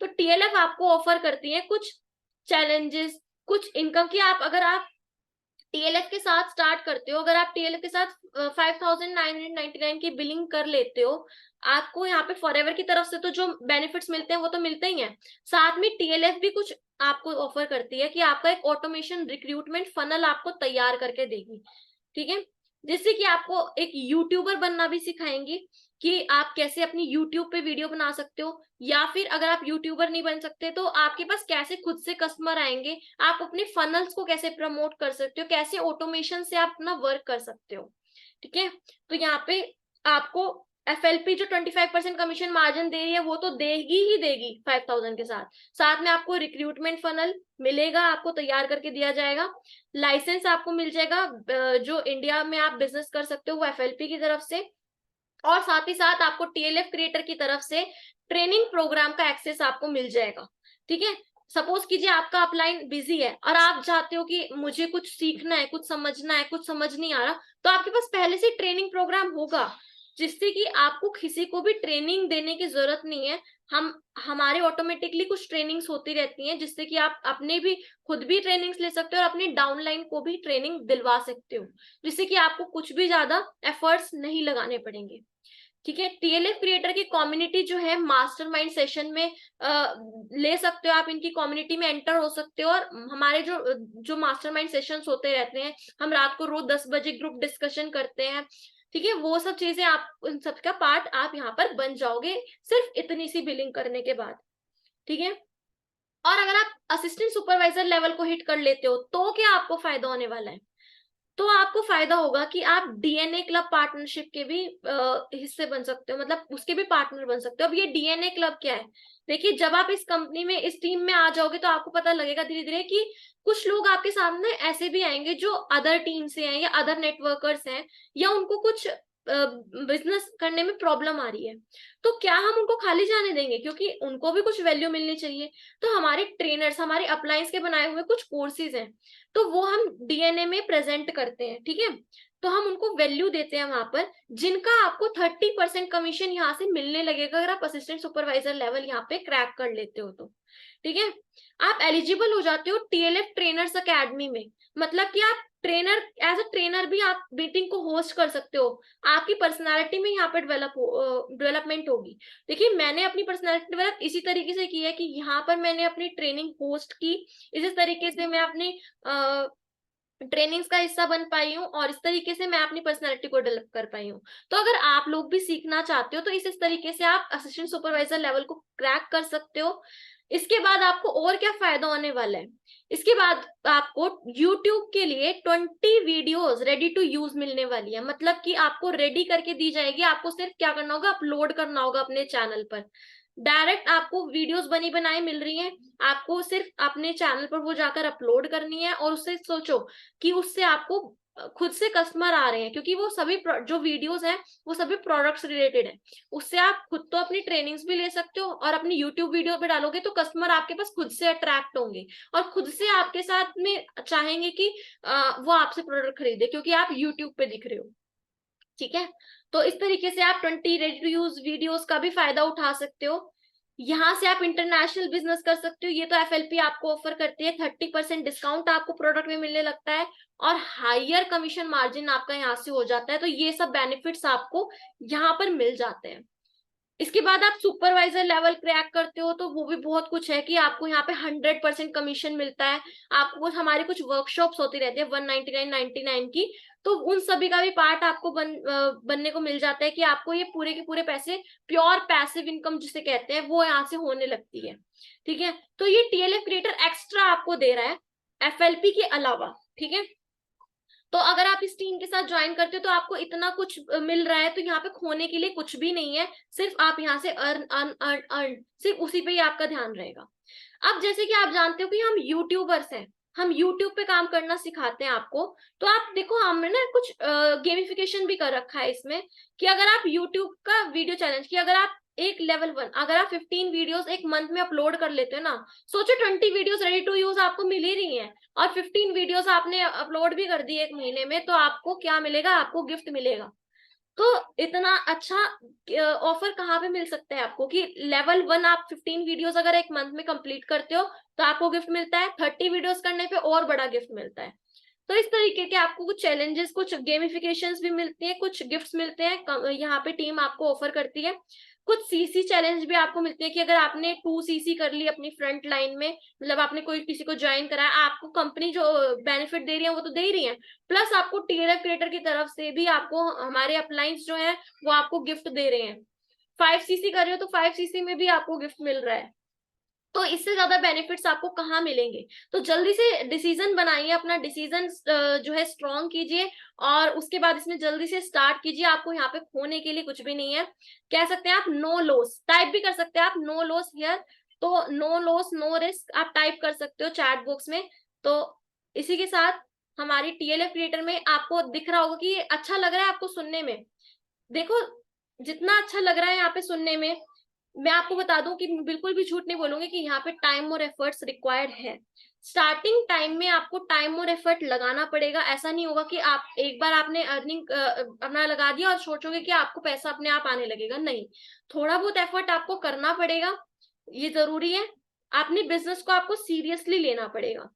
तो TLF आपको ऑफर करती है कुछ चैलेंजेस, कुछ इनकम की। आप अगर आप TLF के साथ स्टार्ट करते हो, अगर आप TLF के साथ 5,999 की बिलिंग कर लेते हो, आपको यहाँ पे फॉरएवर की तरफ से तो जो बेनिफिट्स मिलते हैं वो तो मिलते ही हैं, साथ में TLF भी कुछ आपको ऑफर करती है कि आपका एक ऑटोमेशन रिक्रूटमेंट फनल आपको तैयार करके देगी, ठीक है। जिससे कि आपको एक यूट्यूबर बनना भी सिखाएंगी, कि आप कैसे अपनी यूट्यूब पे वीडियो बना सकते हो, या फिर अगर आप यूट्यूबर नहीं बन सकते तो आपके पास कैसे खुद से कस्टमर आएंगे, आप अपने फनल्स को कैसे प्रमोट कर सकते हो, कैसे ऑटोमेशन से आप अपना वर्क कर सकते हो, ठीक है। तो यहाँ पे आपको FLP जो 25% कमीशन मार्जिन दे रही है वो तो देगी ही देगी 5,000 के साथ, साथ में आपको रिक्रूटमेंट फनल मिलेगा, आपको तैयार करके दिया जाएगा, लाइसेंस आपको मिल जाएगा, जो इंडिया में आप बिजनेस कर सकते हो वो FLP की तरफ से, और साथ ही साथ आपको TLF क्रिएटर की तरफ से ट्रेनिंग प्रोग्राम का एक्सेस आपको मिल जाएगा, ठीक है। सपोज कीजिए आपका अपलाइन बिजी है और आप चाहते हो कि मुझे कुछ सीखना है, कुछ समझना है, कुछ समझ नहीं आ रहा, तो आपके पास पहले से ट्रेनिंग प्रोग्राम होगा, जिससे कि आपको किसी को भी ट्रेनिंग देने की जरूरत नहीं है। हमारे ऑटोमेटिकली कुछ ट्रेनिंग्स होती रहती हैं, जिससे कि आप अपने भी खुद भी ट्रेनिंग्स ले सकते हो और अपनी डाउनलाइन को भी ट्रेनिंग दिलवा सकते हो, जिससे कि आपको कुछ भी ज्यादा एफर्ट्स नहीं लगाने पड़ेंगे, ठीक है। TLF क्रिएटर की कम्युनिटी जो है मास्टरमाइंड सेशन में ले सकते हो, आप इनकी कम्युनिटी में एंटर हो सकते हो, और हमारे जो जो मास्टरमाइंड सेशंस होते रहते हैं, हम रात को रोज 10 बजे ग्रुप डिस्कशन करते हैं, ठीक है। वो सब चीजें आप उन सब का पार्ट आप यहाँ पर बन जाओगे, सिर्फ इतनी सी बिलिंग करने के बाद, ठीक है। और अगर आप असिस्टेंट सुपरवाइजर लेवल को हिट कर लेते हो तो क्या आपको फायदा होने वाला है, तो आपको फायदा होगा कि आप DNA क्लब पार्टनरशिप के भी हिस्से बन सकते हो, मतलब उसके भी पार्टनर बन सकते हो। अब ये DNA क्लब क्या है, देखिए, जब आप इस कंपनी में, इस टीम में आ जाओगे तो आपको पता लगेगा धीरे धीरे कि कुछ लोग आपके सामने ऐसे भी आएंगे जो अदर टीम से हैं या अदर नेटवर्कर्स हैं, या उनको कुछ बिजनेस करने में प्रॉब्लम आ रही है, तो क्या हम उनको खाली जाने देंगे, क्योंकि उनको भी कुछ वैल्यू मिलनी चाहिए। तो हमारे ट्रेनर्स, हमारे अप्लायंस के बनाए हुए कुछ कोर्सेज हैं, तो वो हम DNA में प्रेजेंट करते हैं, ठीक है। तो हम उनको वैल्यू देते हैं वहां पर, जिनका आपको 30% कमीशन यहाँ से मिलने लगेगा अगर आप असिस्टेंट सुपरवाइजर लेवल यहाँ पे क्रैक कर लेते हो तो, ठीक है। आप एलिजिबल हो जाते हो TLF ट्रेनर्स अकेडमी में, मतलब कि आप ट्रेनर, एज अ ट्रेनर भी आप मीटिंग को होस्ट कर सकते हो, आपकी पर्सनालिटी में यहाँ पे डेवलपमेंट होगी। देखिए, मैंने अपनी पर्सनालिटी डेवलप इसी तरीके से की है कि यहाँ पर मैंने अपनी ट्रेनिंग होस्ट की, इसी तरीके से मैं अपनी ट्रेनिंग्स का हिस्सा बन पाई हूँ, और इस तरीके से मैं अपनी पर्सनालिटी को डेवलप कर पाई हूँ। तो अगर आप लोग भी सीखना चाहते हो तो इस तरीके से आप असिस्टेंट सुपरवाइजर लेवल को क्रैक कर सकते हो। इसके बाद आपको और क्या फायदा होने वाला है, इसके बाद आपको YouTube के लिए 20 वीडियोस रेडी टू यूज मिलने वाली है, मतलब कि आपको रेडी करके दी जाएगी, आपको सिर्फ क्या करना होगा, अपलोड करना होगा अपने चैनल पर। डायरेक्ट आपको वीडियोस बनी बनाई मिल रही हैं, आपको सिर्फ अपने चैनल पर वो जाकर अपलोड करनी है, और उससे सोचो कि उससे आपको खुद से कस्टमर आ रहे हैं, क्योंकि वो सभी जो वीडियोस हैं वो सभी प्रोडक्ट्स रिलेटेड है। उससे आप खुद तो अपनी ट्रेनिंग्स भी ले सकते हो, और अपनी यूट्यूब वीडियो पे डालोगे तो कस्टमर आपके पास खुद से अट्रैक्ट होंगे और खुद से आपके साथ में चाहेंगे कि वो आपसे प्रोडक्ट खरीदे, क्योंकि आप यूट्यूब पे दिख रहे हो। ठीक है, तो इस तरीके से आप 20 रेडी टू यूज वीडियोस का भी फायदा उठा सकते हो। यहाँ से आप इंटरनेशनल बिजनेस कर सकते हो। ये तो एफएलपी आपको ऑफर करती है, 30% डिस्काउंट आपको प्रोडक्ट में मिलने लगता है, और हायर कमीशन मार्जिन आपका यहाँ से हो जाता है। तो ये सब बेनिफिट्स आपको यहाँ पर मिल जाते हैं। इसके बाद आप सुपरवाइजर लेवल क्रैक करते हो तो वो भी बहुत कुछ है कि आपको यहाँ पे 100% कमीशन मिलता है। आपको हमारी कुछ वर्कशॉप्स होती रहती है 199.99 की, तो उन सभी का भी पार्ट आपको बनने को मिल जाता है कि आपको ये पूरे के पूरे पैसे, प्योर पैसिव इनकम जिसे कहते हैं, वो यहाँ से होने लगती है। ठीक है, तो ये टीएलएफ क्रिएटर एक्स्ट्रा आपको दे रहा है एफएलपी के अलावा। ठीक है, तो अगर आप इस टीम के साथ ज्वाइन करते हो तो आपको इतना कुछ मिल रहा है, तो यहाँ पे खोने के लिए कुछ भी नहीं है, सिर्फ आप यहाँ से अर्न अर्न अर्न अर्न, सिर्फ उसी पे ही आपका ध्यान रहेगा। अब जैसे कि आप जानते हो कि हम यूट्यूबर्स हैं, हम यूट्यूब पे काम करना सिखाते हैं आपको, तो आप देखो हमने ना कुछ गेमिफिकेशन भी कर रखा है इसमें, कि अगर आप यूट्यूब का वीडियो चैलेंज की अगर आप एक लेवल 1 अगर आप 15 वीडियोस एक मंथ में अपलोड कर लेते हो ना, सोचो 20 वीडियोस रेडी टू यूज आपको मिल ही रही हैं, और 15 वीडियोस आपने अपलोड भी कर दी एक महीने में, तो आपको क्या मिलेगा? आपको गिफ्ट मिलेगा। तो इतना अच्छा ऑफर कहाँ पे मिल सकता है आपको कि लेवल 1 आप 15 वीडियोस अगर एक मंथ में कंप्लीट करते हो तो आपको गिफ्ट मिलता है, 30 वीडियोस करने पे और बड़ा गिफ्ट मिलता है। तो इस तरीके के आपको कुछ चैलेंजेस, कुछ गेमिफिकेशंस भी मिलती है, कुछ गिफ्ट्स मिलते हैं, यहाँ पे टीम आपको ऑफर करती है। कुछ सीसी चैलेंज भी आपको मिलते हैं कि अगर आपने 2 सीसी कर ली अपनी फ्रंट लाइन में, मतलब आपने कोई किसी को ज्वाइन कराया, आपको कंपनी जो बेनिफिट दे रही है वो तो दे ही रही है, प्लस आपको टीएलएफ क्रिएटर की तरफ से भी आपको हमारे अपलाइंस जो है वो आपको गिफ्ट दे रहे हैं। 5 सीसी कर रहे हो तो 5 सीसी में भी आपको गिफ्ट मिल रहा है। तो इससे ज्यादा बेनिफिट्स आपको कहाँ मिलेंगे? तो जल्दी से डिसीजन बनाइए, अपना डिसीजन जो है स्ट्रॉन्ग कीजिए, और उसके बाद इसमें जल्दी से स्टार्ट कीजिए। आपको यहाँ पे खोने के लिए कुछ भी नहीं है। कह सकते हैं आप नो लॉस टाइप भी कर सकते हैं, आप नो लॉस हियर, तो नो लॉस नो रिस्क आप टाइप कर सकते हो चैट बॉक्स में। तो इसी के साथ हमारी टीएलएफ क्रिएटर में आपको दिख रहा होगा कि अच्छा लग रहा है आपको सुनने में। देखो, जितना अच्छा लग रहा है यहाँ पे सुनने में, मैं आपको बता दूं कि बिल्कुल भी झूठ नहीं बोलूंगी कि यहाँ पे टाइम और एफर्ट्स रिक्वायर्ड है। स्टार्टिंग टाइम में आपको टाइम और एफर्ट लगाना पड़ेगा। ऐसा नहीं होगा कि आप एक बार आपने अर्निंग अपना लगा दिया और सोचोगे कि आपको पैसा अपने आप आने लगेगा, नहीं। थोड़ा बहुत एफर्ट आपको करना पड़ेगा, ये जरूरी है। अपने बिजनेस को आपको सीरियसली लेना पड़ेगा,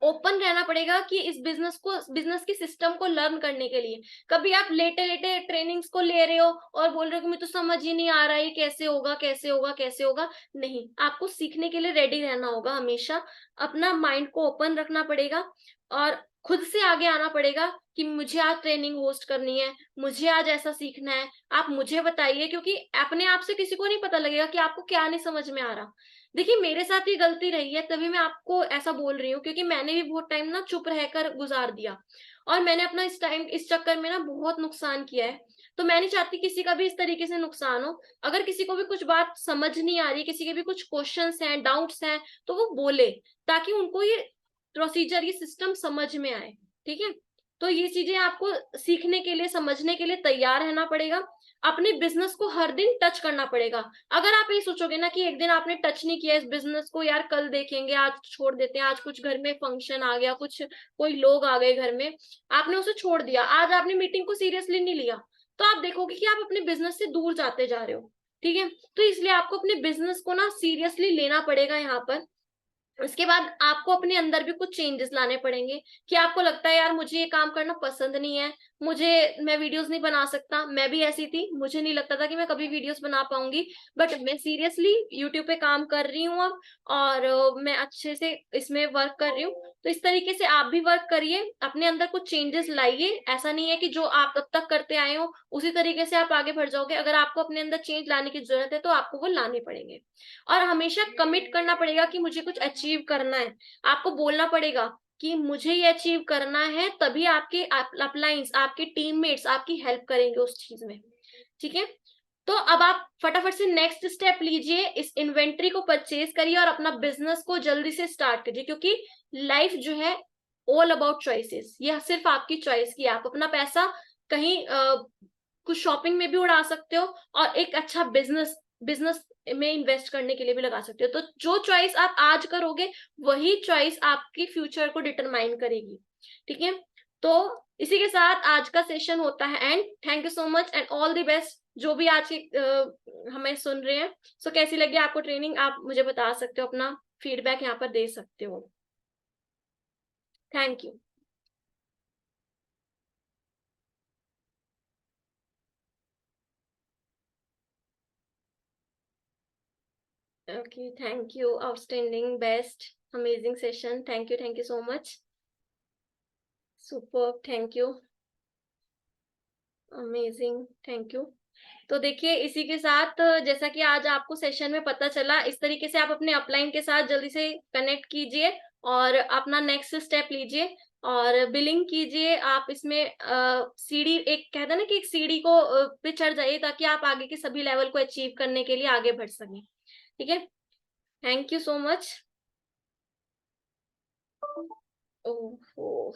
ओपन रहना पड़ेगा कि इस बिजनेस के सिस्टम को लर्न करने के लिए। कभी आप लेटे लेटे ट्रेनिंग्स को ले रहे हो और बोल रहे हो कि मुझे तो समझ ही नहीं आ रहा है कैसे होगा कैसे होगा कैसे होगा, नहीं। आपको सीखने के लिए रेडी रहना होगा हमेशा, अपना माइंड को ओपन रखना पड़ेगा, और खुद से आगे आना पड़ेगा कि मुझे आज ट्रेनिंग होस्ट करनी है, मुझे आज ऐसा सीखना है, आप मुझे बताइए। क्योंकि अपने आप से किसी को नहीं पता लगेगा कि आपको क्या नहीं समझ में आ रहा। देखिए, मेरे साथ ये गलती रही है, तभी मैं आपको ऐसा बोल रही हूँ, क्योंकि मैंने भी बहुत टाइम ना चुप रहकर गुजार दिया, और मैंने अपना इस चक्कर में ना बहुत नुकसान किया है। तो मैं नहीं चाहती किसी का भी इस तरीके से नुकसान हो। अगर किसी को भी कुछ बात समझ नहीं आ रही, किसी के भी कुछ क्वेश्चंस हैं, डाउट्स हैं, तो वो बोले, ताकि उनको ये प्रोसीजर, ये सिस्टम समझ में आए। ठीक है, तो ये चीजें आपको सीखने के लिए, समझने के लिए तैयार रहना पड़ेगा। अपने बिजनेस को हर दिन टच करना पड़ेगा। अगर आप ये सोचोगे ना कि एक दिन आपने टच नहीं किया इस बिजनेस को, यार कल देखेंगे, आज छोड़ देते हैं, आज कुछ घर में फंक्शन आ गया, कुछ कोई लोग आ गए घर में, आपने उसे छोड़ दिया, आज आपने मीटिंग को सीरियसली नहीं लिया, तो आप देखोगे कि आप अपने बिजनेस से दूर जाते जा रहे हो। ठीक है, तो इसलिए आपको अपने बिजनेस को ना सीरियसली लेना पड़ेगा यहाँ पर। उसके बाद आपको अपने अंदर भी कुछ चेंजेस लाने पड़ेंगे कि आपको लगता है यार मुझे ये काम करना पसंद नहीं है, मैं वीडियोस नहीं बना सकता। मैं भी ऐसी थी, मुझे नहीं लगता था कि मैं कभी वीडियोस बना पाऊंगी, बट मैं सीरियसली यूट्यूब पे काम कर रही हूँ अब, और मैं अच्छे से इसमें वर्क कर रही हूँ। तो इस तरीके से आप भी वर्क करिए, अपने अंदर कुछ चेंजेस लाइए। ऐसा नहीं है कि जो आप अब तक करते आए हो उसी तरीके से आप आगे बढ़ जाओगे। अगर आपको अपने अंदर चेंज लाने की जरूरत है तो आपको वो लाने पड़ेंगे, और हमेशा कमिट करना पड़ेगा कि मुझे कुछ अचीव करना है। आपको बोलना पड़ेगा कि मुझे ये अचीव करना है, तभी आपके अपलाइंस, आपके टीममेट्स आपकी हेल्प करेंगे उस चीज में। ठीक है, तो अब आप फटाफट से नेक्स्ट स्टेप लीजिए, इस इन्वेंट्री को परचेज करिए और अपना बिजनेस को जल्दी से स्टार्ट करिए, क्योंकि लाइफ जो है ऑल अबाउट चॉइसेस, ये सिर्फ आपकी चॉइस की, आप अपना पैसा कहीं कुछ शॉपिंग में भी उड़ा सकते हो और एक अच्छा बिजनेस बिजनेस में इन्वेस्ट करने के लिए भी लगा सकते हो। तो जो चॉइस आप आज करोगे वही चॉइस आपकी फ्यूचर को डिटरमाइन करेगी, ठीक है। तो इसी के साथ आज का सेशन होता है and. Thank you so much and all the best जो भी आज की हमें सुन रहे हैं। सो कैसी लगी आपको ट्रेनिंग, आप मुझे बता सकते हो, अपना फीडबैक यहाँ पर दे सकते हो। Thank you. Okay, thank you. Outstanding, best, amazing session. Thank you so much. Superb, thank you. Amazing, thank you. तो देखिए इसी के साथ जैसा कि आज आपको सेशन में पता चला, इस तरीके से आप अपने अपलाइन के साथ जल्दी से कनेक्ट कीजिए और अपना नेक्स्ट स्टेप लीजिए और बिलिंग कीजिए। आप इसमें सीढ़ी, एक कहते हैं ना कि एक सीढ़ी को पे चढ़ जाइए ताकि आप आगे के सभी लेवल को अचीव करने के लिए आगे बढ़ सकें, ठीक है। Thank you so much. Oh